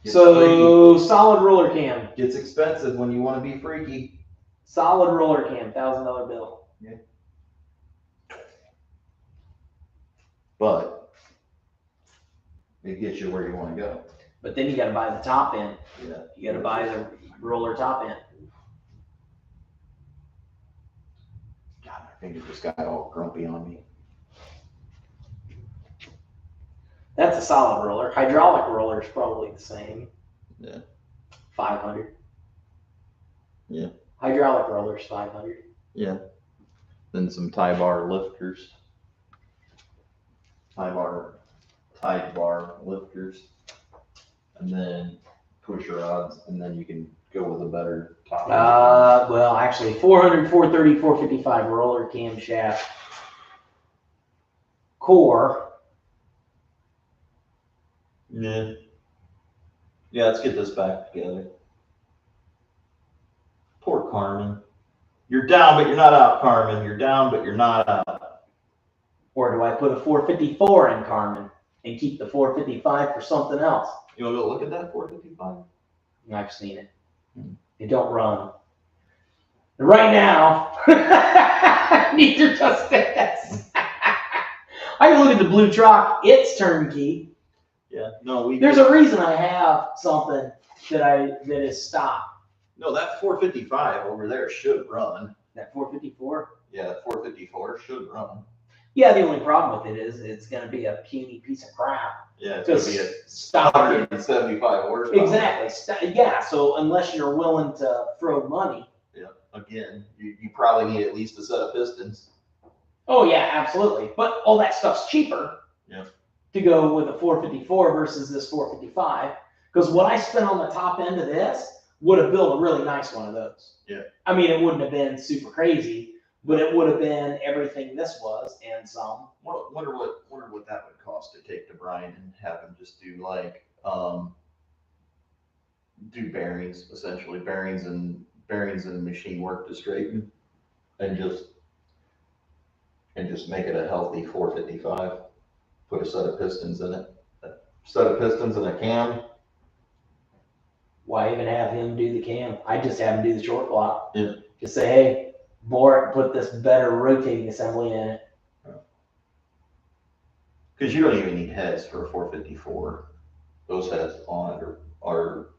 So solid roller cam, gets expensive when you want to be freaky. solid roller cam, $1,000 bill. Yeah. But it gets you where you want to go. But then you got to buy the top end. Yeah. You got to buy the roller top end. God, my finger just got all grumpy on me. That's a solid roller. Hydraulic roller is probably the same. Yeah. 500. Yeah. Hydraulic roller is 500. Yeah. Then some tie bar lifters. Tie bar lifters. And then push rods, and then you can go with a better top. Well, actually, 400, 430, 455 roller camshaft core. Yeah. Yeah, let's get this back together. Poor Carmen. You're down, but you're not out, Carmen. You're down, but you're not out. Or do I put a 454 in Carmen and keep the 455 for something else? You want to go look at that 455? I've seen it. It don't run. Right now, neither does this. I can look at the blue truck. It's turnkey. Yeah, no, There's a reason I have something that is stock. No, that 455 over there should run. That 454. Yeah, that 454 should run. Yeah, the only problem with it is it's going to be a puny piece of crap. Yeah, it's going to be a stock. 175 horsepower. Exactly. Yeah. So unless you're willing to throw money. Yeah. Again, you probably need at least a set of pistons. Oh yeah, absolutely. But all that stuff's cheaper. Yeah. To go with a 454 versus this 455, because what I spent on the top end of this would have built a really nice one of those. Yeah. I mean, it wouldn't have been super crazy, but it would have been everything this was and some. Wonder what that would cost to take to Brian and have him just do like do bearings, essentially bearings and machine work to straighten, and just make it a healthy 455. Put a set of pistons in it, and a cam. Why even have him do the cam? I just have him do the short block. Yeah. Just say, hey, bore it, put this better rotating assembly in it. Because you don't even need heads for a 454. Those heads on it are.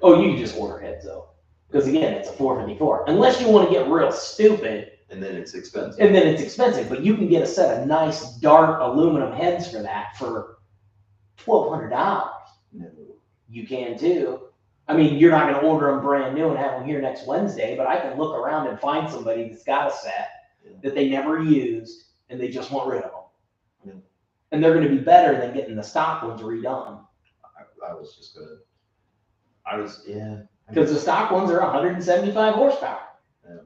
Oh, you can just order heads though. Because again, it's a 454. Unless you want to get real stupid. And then it's expensive. But you can get a set of nice dark aluminum heads for that for $1,200. No. You can too. I mean, you're not going to order them brand new and have them here next Wednesday, but I can look around and find somebody that's got a set that they never used and they just want rid of them. Yeah. And they're going to be better than getting the stock ones redone. Because the stock ones are 175 horsepower. Yeah.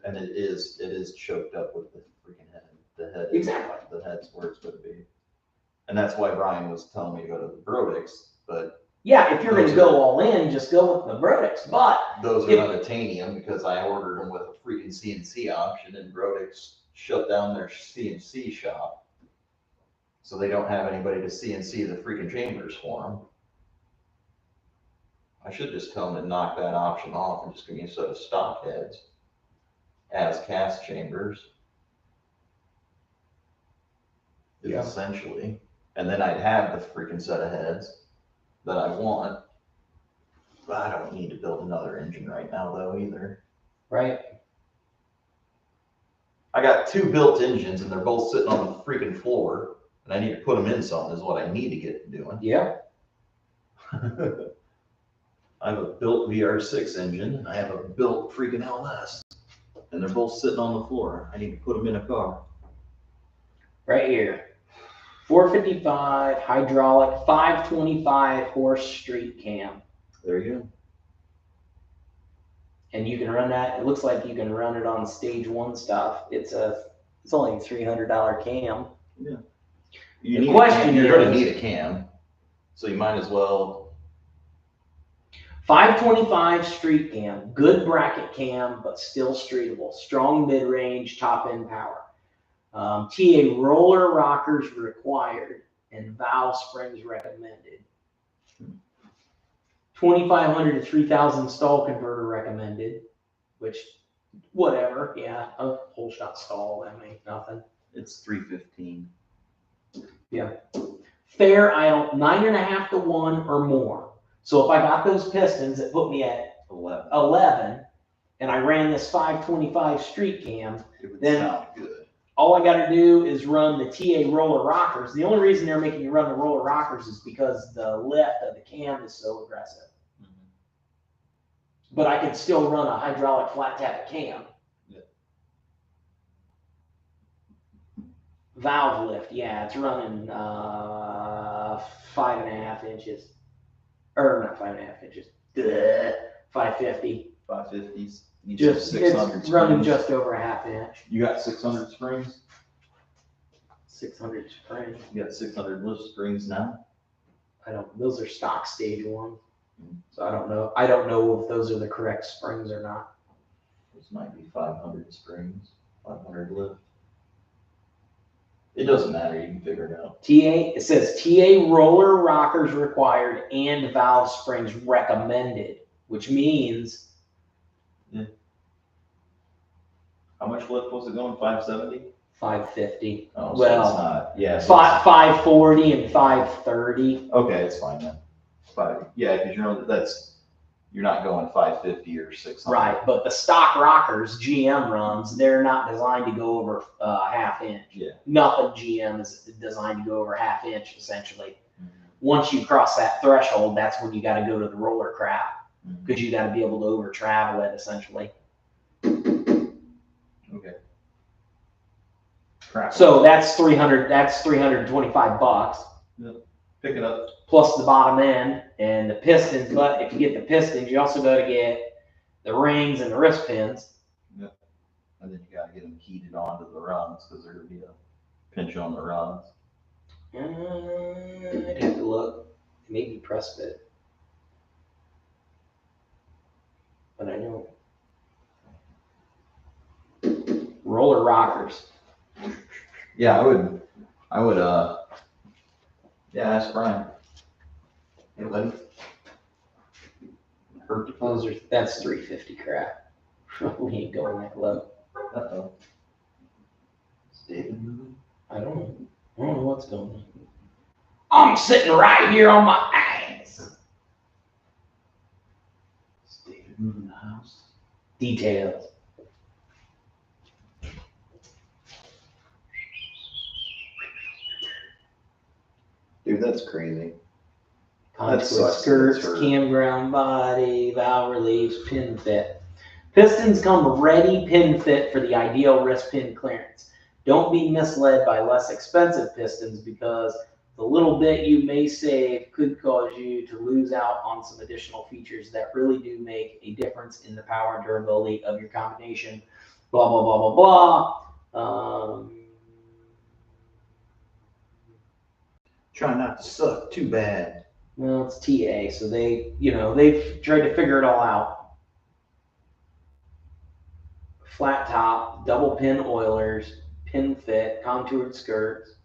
And it is choked up with the freaking head. The head. Exactly. The head's where it's going to be. And that's why Brian was telling me to go to the Brodix, but. Yeah, if you're going to go all in, just go with the Brodix. But those are unobtainium because I ordered them with a freaking CNC option, and Brodix shut down their CNC shop. So they don't have anybody to CNC the freaking chambers for them. I should just tell them to knock that option off and just give me a set of stock heads as cast chambers. Yeah. Essentially. And then I'd have the freaking set of heads that I want. But I don't need to build another engine right now though either. Right. I got 2 built engines and they're both sitting on the freaking floor, and I need to put them in something is what I need to get doing. Yeah. I have a built VR6 engine and I have a built freaking LS, and they're both sitting on the floor. I need to put them in a car. Right here. 455 hydraulic, 525 horse street cam. There you go. And you can run that. It looks like you can run it on stage 1 stuff. It's only a $300 cam. Yeah. You're going to need a cam, so you might as well. 525 street cam, good bracket cam, but still streetable. Strong mid-range, top end power. TA roller rockers required and valve springs recommended. 2,500 to 3,000 stall converter recommended, which, whatever, yeah, a whole shot stall, that ain't nothing. It's 315. Yeah. Fair idle, 9.5 to 1 or more. So if I got those pistons that put me at 11 and I ran this 525 street cam, it would then sound good. All I got to do is run the TA roller rockers. The only reason they're making you run the roller rockers is because the lift of the cam is so aggressive. Mm-hmm. But I can still run a hydraulic flat tap cam. Yeah. Valve lift, yeah, it's running 5.5 inches. Or not 5.5 inches. 550. 550s. Just 600 it's running just over a half inch. You got 600 springs? 600 springs. You got 600 lift springs now? Those are stock stage 1. So I don't know if those are the correct springs or not. Those might be 500 springs, 500 lift. It doesn't matter, you can figure it out. It says TA roller rockers required and valve springs recommended, which means. Yeah. How much lift was it going? 570? 550. Oh, so Well, it's not, yeah. So 540 and 530. okay, it's fine then. Yeah, because you're not going 550 or 600. Right, but the stock rockers GM runs, they're not designed to go over half inch. Yeah. Nothing GM is designed to go over half inch, essentially. Mhm. Once you cross that threshold, that's when you got to go to the roller crap, Mhm. because you got to be able to over travel it, essentially. Okay. Crap. So that's 300. That's $325 Pick it up. plus the bottom end and the pistons. But if you get the pistons, you also got to get the rings and the wrist pins. Yeah. And then you gotta get them heated onto the runs because there's gonna be a pinch on the runs. I'd have to look. Maybe press fit. But I don't. Roller rockers. Yeah, I would, yeah, ask Brian. Hey, buddy. Hurt your Those are, that's 350 crap. We ain't going that low. Uh-oh. Is David moving? I don't know. I don't know what's going on. I'm sitting right here on my ass. Is David moving the house? Details. Dude, that's crazy. Contour That sucks. skirts, That's hurt. campground body, valve reliefs, pin fit. Pistons come ready pin fit for the ideal wrist pin clearance. Don't be misled by less expensive pistons, because the little bit you may save could cause you to lose out on some additional features that really do make a difference in the power and durability of your combination. Blah, blah, blah, blah, blah. Try not to suck too bad. Well, it's TA, so they've tried to figure it all out. Flat top, double pin oilers, pin fit, contoured skirts.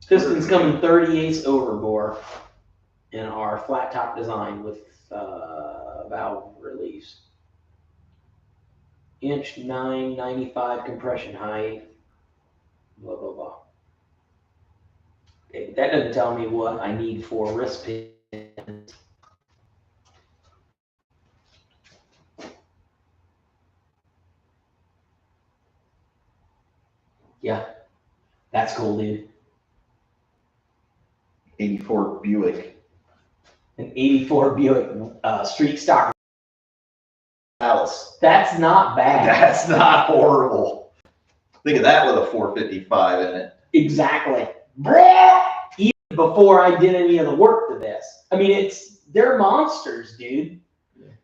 Pistons come in 38 overbore and are flat top design with valve reliefs. Inch 995 compression height. Blah blah blah. Okay, that doesn't tell me what I need for wrist pins. Yeah, that's cool, dude. 84 Buick. An 84 Buick street stock. Alice. That's not bad. That's not horrible. Think of that with a 455 in it. Exactly. Even before I did any of the work to this. I mean, they're monsters, dude.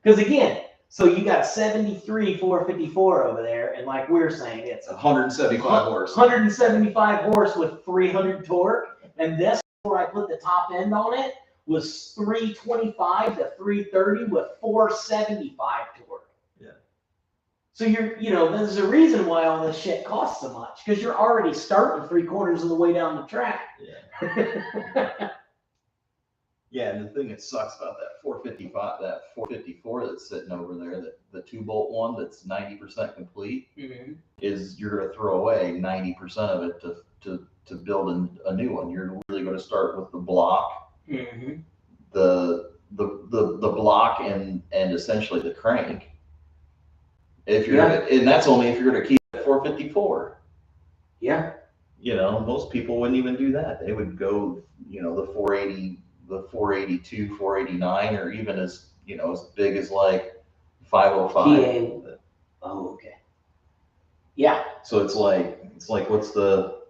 Because again, so you got a 73 454 over there, and like we were saying, it's 175 horse. 175 horse with 300 torque, and this, where I put the top end on it, was 325 to 330 with 475 torque. Yeah. So there's a reason why all this shit costs so much, because you're already starting 3/4 of the way down the track. Yeah. Yeah, and the thing that sucks about that 455, that 454 that's sitting over there, the 2-bolt one that's 90% complete, is you're going to throw away 90% of it to build a new one. You're really going to start with the block, the block and essentially the crank. If you're and that's only if you're going to keep it 454. Yeah. Most people wouldn't even do that. They would go, the 480. The 482, 489, or even as big as like 505. Oh, okay. Yeah. So it's like what's the?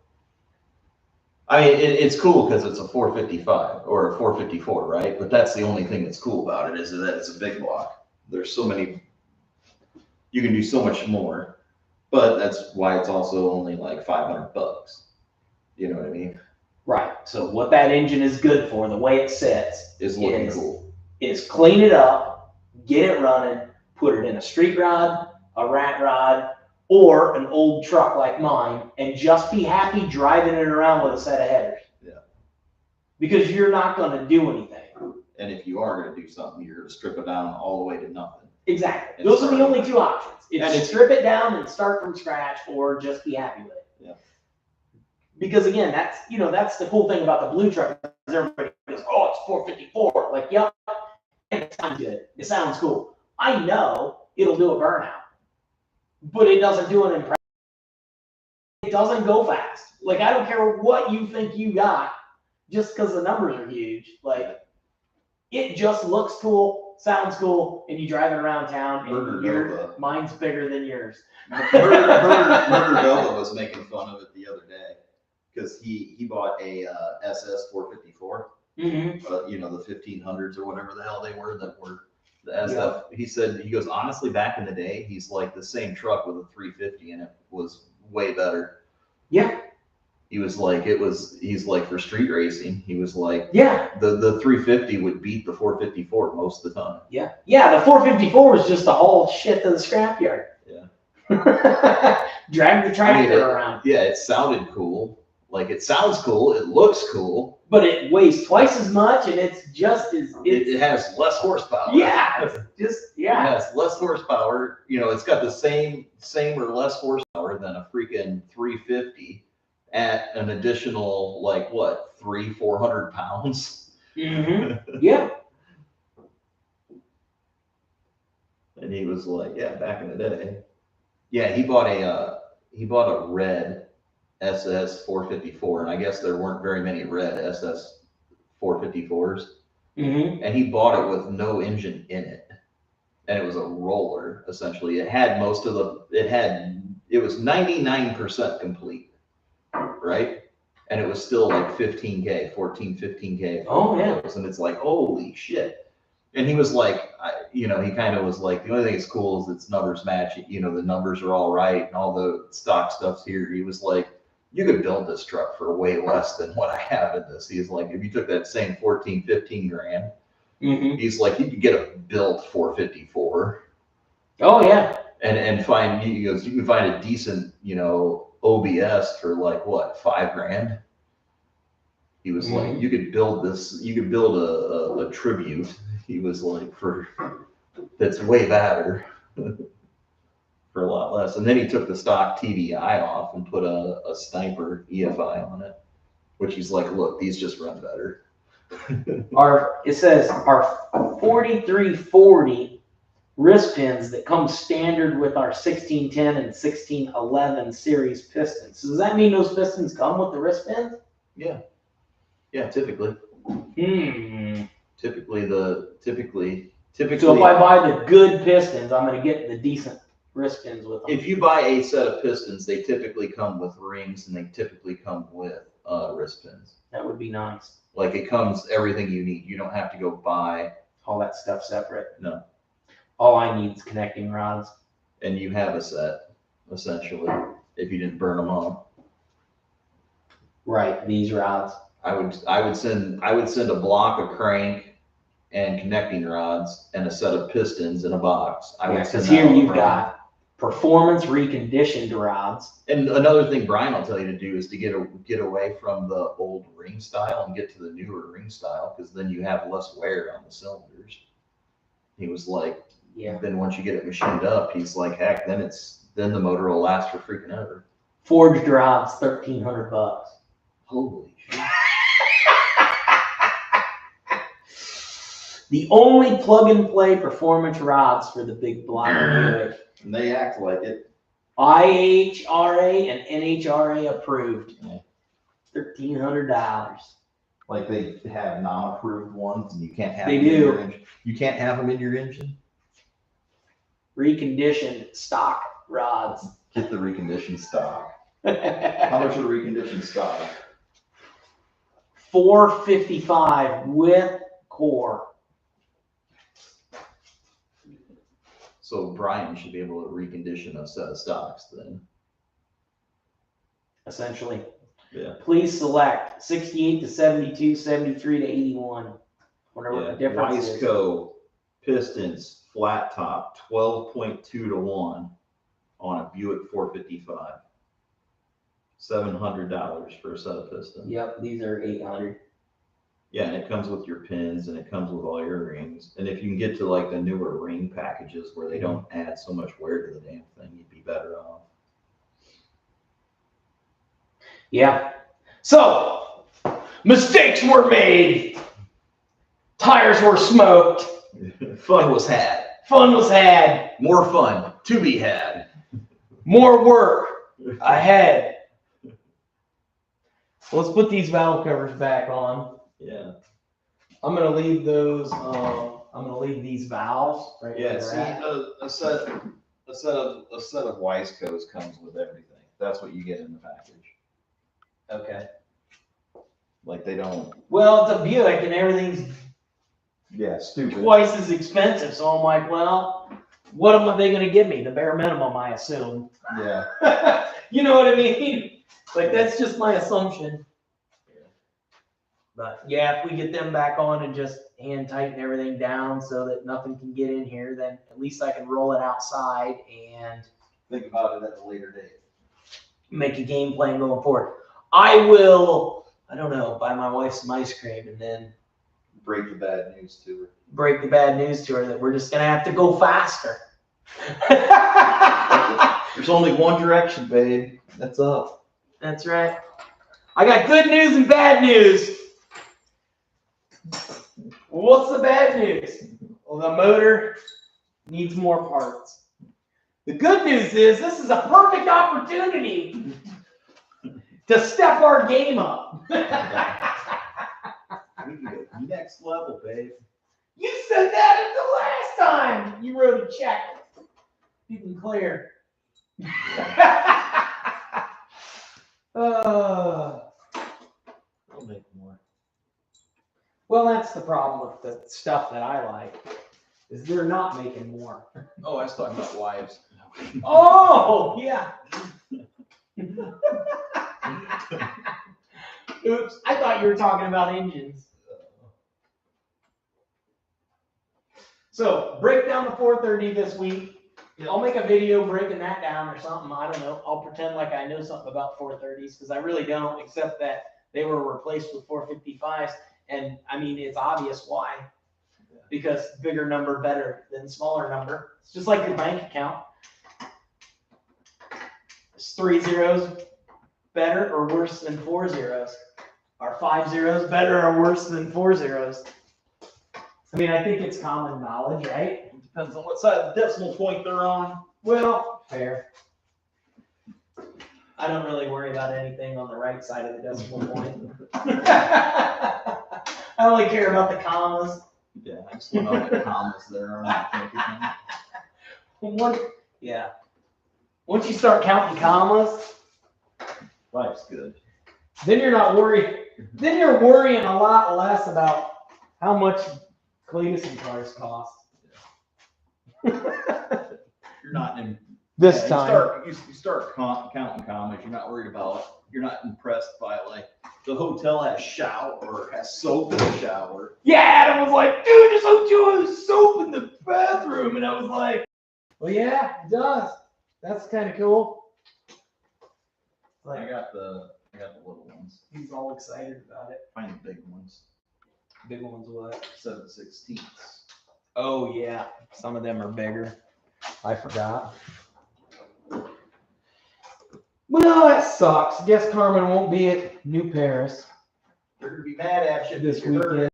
I mean, it's cool because it's a 455 or a 454, right? But that's the only thing that's cool about it, is that it's a big block. There's so many. You can do so much more, but that's why it's also only like $500. You know what I mean? Right. So what that engine is good for, the way it sits, Is looking cool. Is clean it up, get it running, put it in a street rod, a rat rod, or an old truck like mine, and just be happy driving it around with a set of headers. Yeah. Because you're not going to do anything. And if you are going to do something, you're going to strip it down all the way to nothing. Exactly. Those are the only two options. It's strip it down and start from scratch, or just be happy with it. Yeah. Because again, that's the cool thing about the blue truck. Everybody goes, oh, it's 454. Like, yep, it sounds good. It sounds cool. I know it'll do a burnout, but it doesn't do an impression. It doesn't go fast. Like, I don't care what you think you got, just because the numbers are huge. Like, it just looks cool, sounds cool, and you drive it around town, and mine's bigger than yours. Murder Nova was making fun of it the other day because he bought a SS 454. Mm-hmm. You know, the 1500s or whatever the hell they were that were the SF. Yeah. He goes, honestly, back in the day, he's like, the same truck with a 350 in it was way better. Yeah. He was like, he's like, for street racing, he was like, yeah, the 350 would beat the 454 most of the time. Yeah. Yeah, the 454 was just a haul shit to the scrapyard. Yeah. Drag the tractor around. Yeah, it sounded cool. Like, it sounds cool, it looks cool. But it weighs twice as much, and it's just as... It has less horsepower. Yeah, it's just, yeah. It has less horsepower. You know, it's got the same or less horsepower than a freaking 350 at an additional, like, what, 400 pounds? Mm-hmm. Yeah. And he was like, yeah, back in the day. Yeah, he bought a red SS 454, and I guess there weren't very many red SS 454s. Mm-hmm. And he bought it with no engine in it, and it was a roller essentially. It had it was 99% complete, right? And it was still like 15K. Oh yeah. And it's like, holy shit. And he was like, he kind of was like, the only thing that's cool is its numbers match. You know, the numbers are all right and all the stock stuff's here. He was like, you could build this truck for way less than what I have in this. He's like, if you took that same 15 grand, mm-hmm. He's like, you could get a built 454. Oh yeah. And he goes, you can find a decent, OBS for like what, 5 grand. He was mm-hmm. like, you could build a tribute. He was like, that's way better. For a lot less. And then he took the stock TDI off and put a Sniper EFI on it, which he's like, look, these just run better. It says our 4340 wrist pins that come standard with our 1610 and 1611 series pistons. So does that mean those pistons come with the wrist pins? Yeah. Yeah, typically. Typically. So if I buy the good pistons, I'm going to get the decent wrist pins with them. If you buy a set of pistons, they typically come with rings and they typically come with wrist pins. That would be nice. Like, it comes everything you need. You don't have to go buy all that stuff separate. No. All I need is connecting rods. And you have a set, essentially, if you didn't burn them up. Right, these rods. I would send a block of crank and connecting rods and a set of pistons in a box. Because here you've got performance reconditioned rods. And another thing Brian will tell you to do is to get away from the old ring style and get to the newer ring style, because then you have less wear on the cylinders. He was like, yeah. Then once you get it machined up, he's like, heck, then the motor will last for freaking ever. Forged rods, $1,300. Holy shit. The only plug-and-play performance rods for the big block Buick. And they act like it. IHRA and NHRA approved. Yeah. $1,300. Like, they have non-approved ones, and you can't have them in your engine. You can't have them in your engine. Reconditioned stock rods. Get the reconditioned stock. How much are the reconditioned stock? $455 with core. So Brian should be able to recondition a set of stocks then. Essentially. Yeah. Please select 68 to 72, 73 to 81. Wonder what the difference is. Weisco pistons, flat top, 12.2 to 1 on a Buick 455. $700 for a set of pistons. Yep, these are $800. Yeah, and it comes with your pins and it comes with all your rings. And if you can get to like the newer ring packages where they don't add so much wear to the damn thing, you'd be better off. Yeah. So, mistakes were made. Tires were smoked. Fun was had. Fun was had. More fun to be had. More work ahead. Let's put these valve covers back on. Yeah. I'm gonna leave those. I'm gonna leave these valves right Yeah. where See, they're at. a set of Wiseco's comes with everything. That's what you get in the package. Okay. Like they don't. Well, it's a Buick and everything's Yeah, stupid. twice as expensive. So I'm like, well, what am they gonna give me? The bare minimum, I assume. Yeah. You know what I mean? Like that's just my assumption. But yeah, if we get them back on and just hand tighten everything down so that nothing can get in here, then at least I can roll it outside and Think about it at a later date. make a game plan going forward. I will, I don't know, buy my wife some ice cream and then Break the bad news to her. break the bad news to her that we're just gonna have to go faster. There's only one direction, babe. That's up. That's right. I got good news and bad news. What's the bad news? Well, the motor needs more parts. The good news is this is a perfect opportunity to step our game up. We can go next level, babe. You said that at the last time you wrote a check. You can clear. I'll make more. Well, that's the problem with the stuff that I like, is they're not making more. Oh, I was talking about wives. Oh, yeah. Oops, I thought you were talking about engines. So, break down the 430 this week. I'll make a video breaking that down or something. I don't know. I'll pretend like I know something about 430s because I really don't, except that they were replaced with 455s. And I mean, it's obvious why. Because bigger number better than smaller number. It's just like your bank account. Is 3 zeros better or worse than 4 zeros? Are 5 zeros better or worse than 4 zeros? I mean, I think it's common knowledge, right? It depends on what side of the decimal point they're on. Well, fair. I don't really worry about anything on the right side of the decimal point. I only care about the commas. Yeah, I just want to know what commas there are. Yeah. Once you start counting commas, Life's good. then you're not worried. Then you're worrying a lot less about how much Cleetus and Cars cost. You're not in. This Yeah, time. You start counting commas. You're not worried about. You're not impressed by like the hotel has shower or has soap in the shower. Yeah, Adam was like, dude, this hotel has soap in the bathroom. And I was like, well, yeah, it does. That's kind of cool. I got the little ones. He's all excited about it. Find the big ones. Big ones what? 7/16. Oh, yeah. Some of them are bigger. I forgot. Well, that sucks. Guess Carmen won't be at New Paris They're gonna be mad at you this weekend.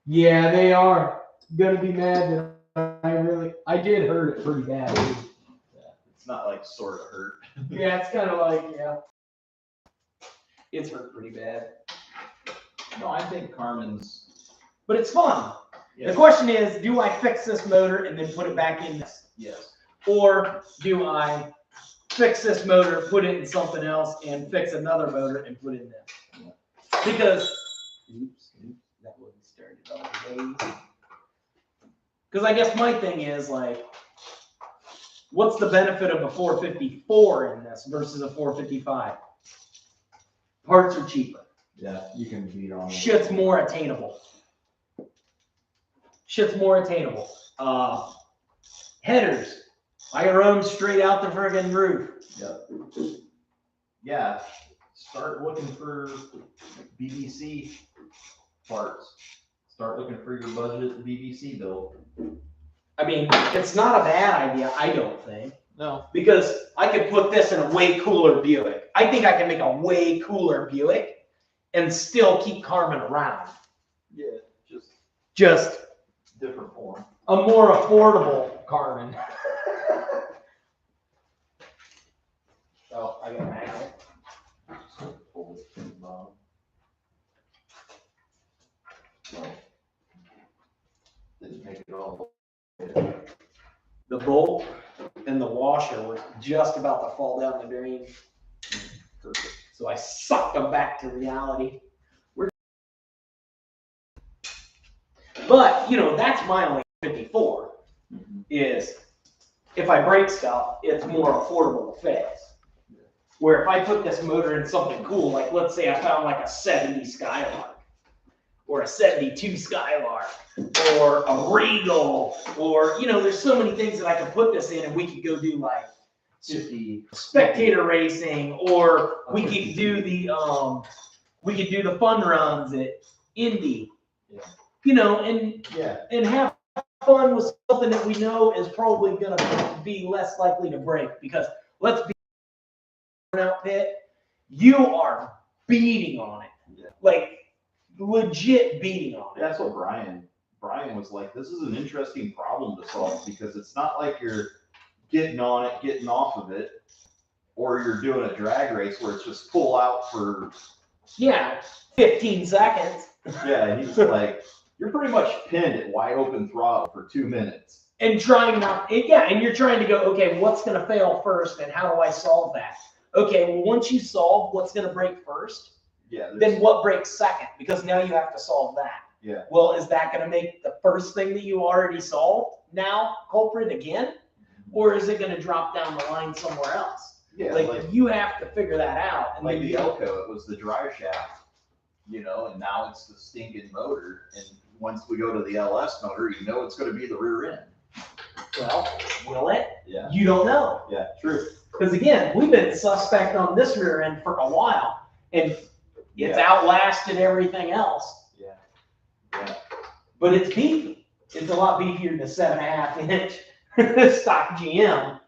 Yeah, they are gonna be mad that I did hurt it pretty bad. Yeah, it's not like sort of hurt. Yeah, it's kind of like, yeah. It's hurt pretty bad. No, I think Carmen's. But it's fun. Yes. The question is, do I fix this motor and then put it back in this? Yes. Or do I fix this motor, put it in something else, and fix another motor and put it in this? Yeah. Because, oops, that wouldn't start it all the way. Because I guess my thing is like, what's the benefit of a 454 in this versus a 455? Parts are cheaper. Yeah, you can beat on. Shit's more attainable. Headers. I can run them straight out the friggin' roof. Yep. Yeah. Start looking for BBC parts. Start looking for your budget BBC bill. I mean, it's not a bad idea, I don't think. No. Because I could put this in a way cooler Buick. I think I can make a way cooler Buick and still keep Carmen around. Yeah, Just different form. a more affordable Carmen. Oh, I got a magnet. Didn't make it all. The bolt and the washer were just about to fall down the drain. Perfect. So I sucked them back to reality. But, you know, that's my only 54 is if I break stuff, it's more affordable to fix. Where if I put this motor in something cool, like let's say I found like a 70 Skylark or a 72 Skylark or a Regal or, you know, there's so many things that I could put this in and we could go do like 50. spectator racing, or we could do the fun runs at Indy. Yeah. You know, and Yeah. have fun with something that we know is probably gonna be less likely to break. Because let's be out pit, you are beating on it. Yeah. Like legit beating on it. That's what Brian was like, this is an interesting problem to solve because it's not like you're getting on it, getting off of it, or you're doing a drag race where it's just pull out for 15 seconds. Yeah, and he's like, you're pretty much pinned at wide open throttle for 2 minutes. And trying not, and you're trying to go, okay, what's going to fail first and how do I solve that? Okay, well, once you solve what's going to break first, then what breaks second? Because now you have to solve that. Yeah. Well, is that going to make the first thing that you already solved now culprit again? Or is it going to drop down the line somewhere else? Yeah, like you have to figure that out. And like then the Elco, it was the drive shaft, you know, and now it's the stinking motor. And once we go to the LS motor, you know it's going to be the rear end. Well, will it? Yeah. You don't know. Yeah, true. Because again, we've been suspect on this rear end for a while, and it's outlasted everything else. Yeah. Yeah. But it's beefy. It's a lot beefier than the 7.5 inch stock GM,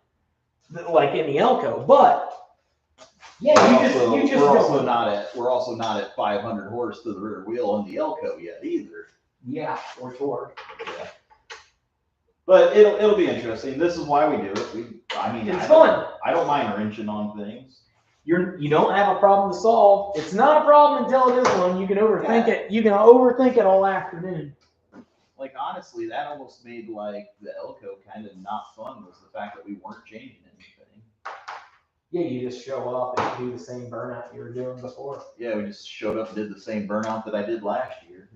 like in the Elco. But yeah, we're also not at 500 horse to the rear wheel in the Elco yet either. Yeah, or torque. Yeah. But it'll be interesting. This is why we do it. It's fun. I don't mind wrenching on things. You don't have a problem to solve. It's not a problem until it is one. You can overthink it. You can overthink it all afternoon. Like honestly, that almost made like the Elco kind of not fun, was the fact that we weren't changing anything. Yeah, you just show up and do the same burnout you were doing before. Yeah, we just showed up and did the same burnout that I did last year.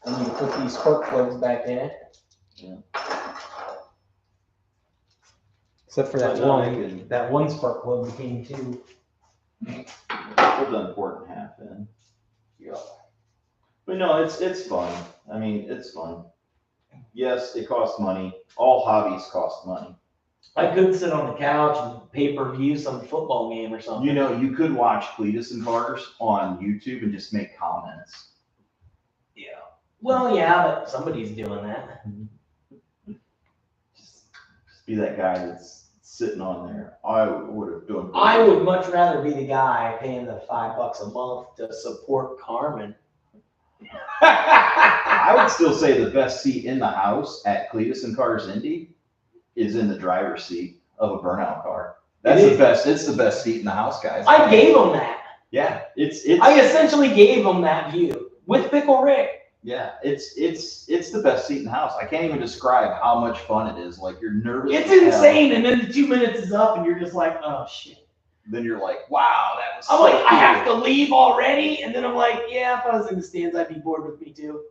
And you put these spark plugs back in. Yeah. Except for that But no, one. That one spark plug became two. Put the important half in. Yeah. But no, it's fun. I mean, it's fun. Yes, it costs money. All hobbies cost money. I could sit on the couch and pay-per-view some football game or something. You know, you could watch Cleetus and Cars on YouTube and just make comments. Yeah. Well, yeah, but somebody's doing that. Just be that guy that's sitting on there. I would have done. I would much rather be the guy paying the $5 a month to support Carmen. I would still say the best seat in the house at Cleetus and Cars Indy is in the driver's seat of a burnout car. That's the best. It's the best seat in the house, guys. I gave him that. Yeah, it's. I essentially gave him that view with Pickle Rick. Yeah, it's the best seat in the house. I can't even describe how much fun it is. Like you're nervous. It's insane, and then the 2 minutes is up, and you're just like, oh shit. Then you're like, wow, that was. I'm so like, cool. I have to leave already, and then I'm like, yeah, if I was in the stands, I'd be bored with me too.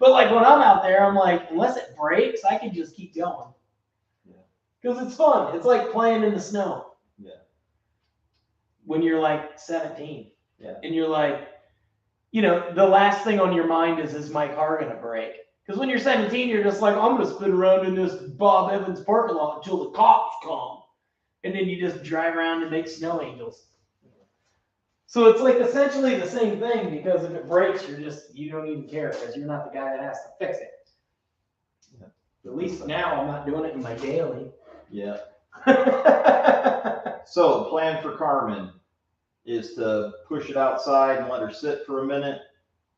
But like when I'm out there, I'm like, unless it breaks, I can just keep going. Yeah. Because it's fun. It's like playing in the snow. Yeah. When you're like 17. Yeah. And you're like, you know, the last thing on your mind is my car gonna break? Because when you're 17, you're just like, I'm gonna spin around in this Bob Evans parking lot until the cops come. And then you just drive around and make snow angels. So it's like essentially the same thing, because if it breaks, you don't even care because you're not the guy that has to fix it. Yeah. At least now I'm not doing it in my daily. Yeah. So plan for Carmen is to push it outside and let her sit for a minute,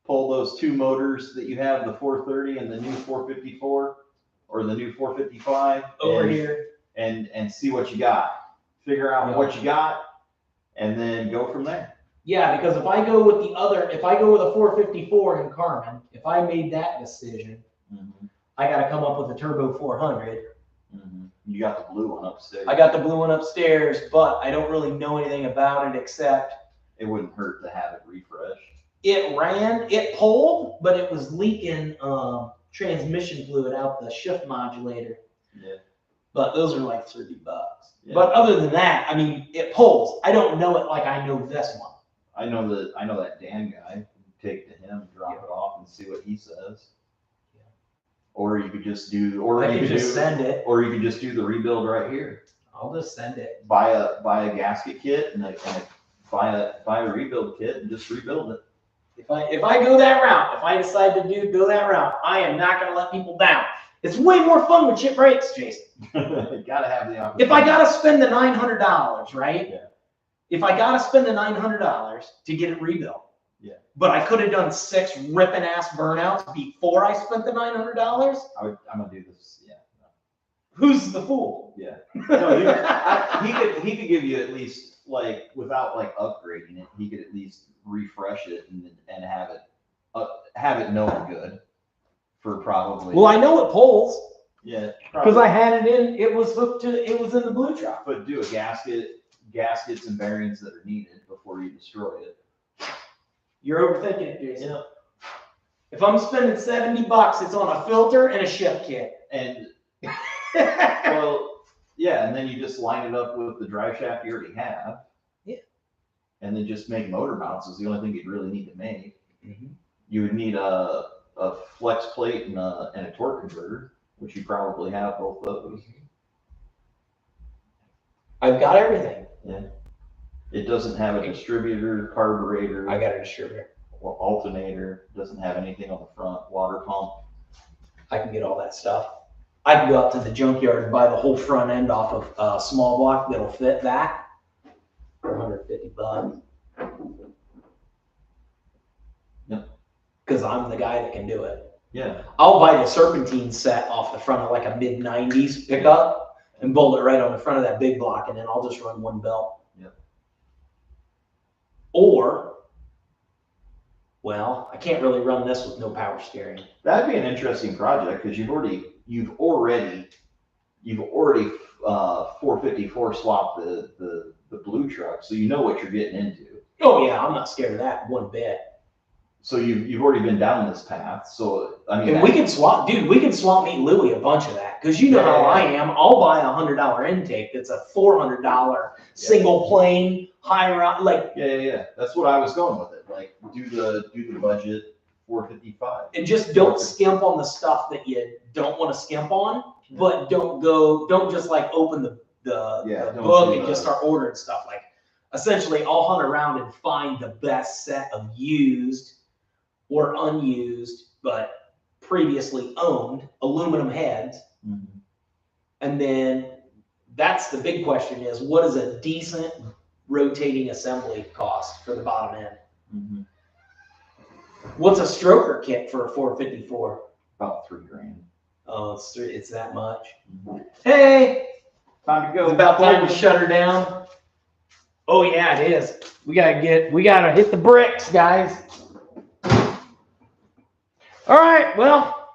pull those two motors that you have, the 430 and the new 454 or the new 455 Over here. and see what you got. Figure out what you got and then go from there. Yeah, because if I go with a 454 in Carmen, if I made that decision, I got to come up with a turbo 400. You got the blue one upstairs. I got the blue one upstairs, but I don't really know anything about it except it wouldn't hurt to have it refreshed. It pulled, but it was leaking transmission fluid out the shift modulator. Yeah. But those are like $30. Yeah. But other than that, I mean, it pulls. I don't know it like I know this one. I know that Dan guy. Take to him, drop it off, and see what he says. Yeah. Or you could just do, send it, or you could just do the rebuild right here. I'll just send it. Buy a gasket kit and buy a rebuild kit and just rebuild it. If I go that route, if I decide to go that route, I am not going to let people down. It's way more fun with chip brakes, Jason. You gotta have the opportunity. If I gotta spend the $900, right? Yeah. If I gotta spend the $900 to get it rebuilt, yeah. But I could have done 6 ripping ass burnouts before I spent the $900. I'm gonna do this. Yeah. No. Who's the fool? Yeah. No, he could give you at least, like, without like upgrading it, he could at least refresh it and have it knowing good for probably. Well, I know it pulls. Yeah. Because I had it in. It was in the blue truck. But do a gaskets and bearings that are needed before you destroy it. You're overthinking it, Jason. Yeah. If I'm spending $70, it's on a filter and a shift kit. And well, yeah, and then you just line it up with the drive shaft you already have. Yeah. And then just make motor mounts is the only thing you'd really need to make. You would need a flex plate and a torque converter, which you probably have both those. I've got everything. Yeah. It doesn't have a distributor, carburetor. I got a distributor. Or alternator. Doesn't have anything on the front. Water pump. I can get all that stuff. I can go out to the junkyard and buy the whole front end off of a small block that'll fit that for $150. Yep. Because I'm the guy that can do it. Yeah. I'll buy the serpentine set off the front of like a mid-90s pickup and bolt it right on the front of that big block, and then I'll just run one belt. Yep. Or, well, I can't really run this with no power steering. That'd be an interesting project because you've already 454 swapped the blue truck, so you know what you're getting into. Oh yeah, I'm not scared of that one bit. So you've already been down this path. So I mean, and we can swap, dude. We can swap meet Louie a bunch of that because you know how I am. I'll buy a $100 intake that's a $400 single plane high run. Like yeah. That's what I was going with it. Like do the budget 455. And just don't skimp on the stuff that you don't want to skimp on, but don't just like open the book and just start ordering stuff. Like essentially, I'll hunt around and find the best set of used or unused, but previously owned aluminum heads. And then that's the big question is, what is a decent rotating assembly cost for the bottom end? What's a stroker kit for a 454? About $3,000. Oh, it's that much. Hey, time to go. It's about time to shut her down. Oh yeah, it is. We gotta hit the bricks, guys. All right, well,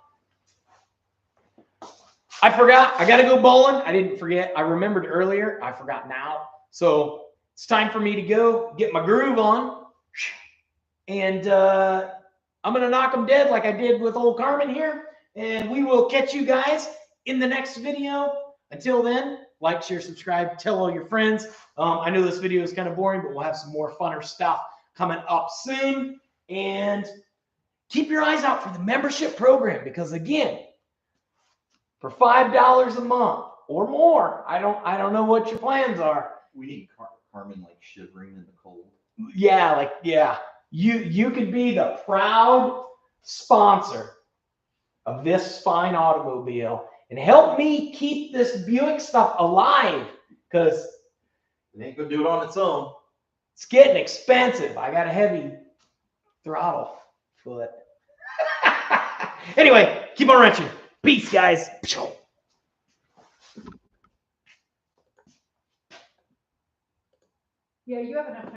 I forgot. I gotta go bowling. I didn't forget. I remembered earlier. I forgot now. So it's time for me to go get my groove on. And I'm going to knock them dead like I did with old Carmen here. And we will catch you guys in the next video. Until then, like, share, subscribe, tell all your friends. I know this video is kind of boring, but we'll have some more funner stuff coming up soon. And keep your eyes out for the membership program, because again, for $5 a month or more, I don't know what your plans are. We need Carmen like shivering in the cold. Yeah, like, yeah. You could be the proud sponsor of this fine automobile and help me keep this Buick stuff alive, because It ain't gonna do it on its own. it's getting expensive. I got a heavy throttle foot. Anyway, keep on wrenching. Peace, guys. Yeah, you have enough time.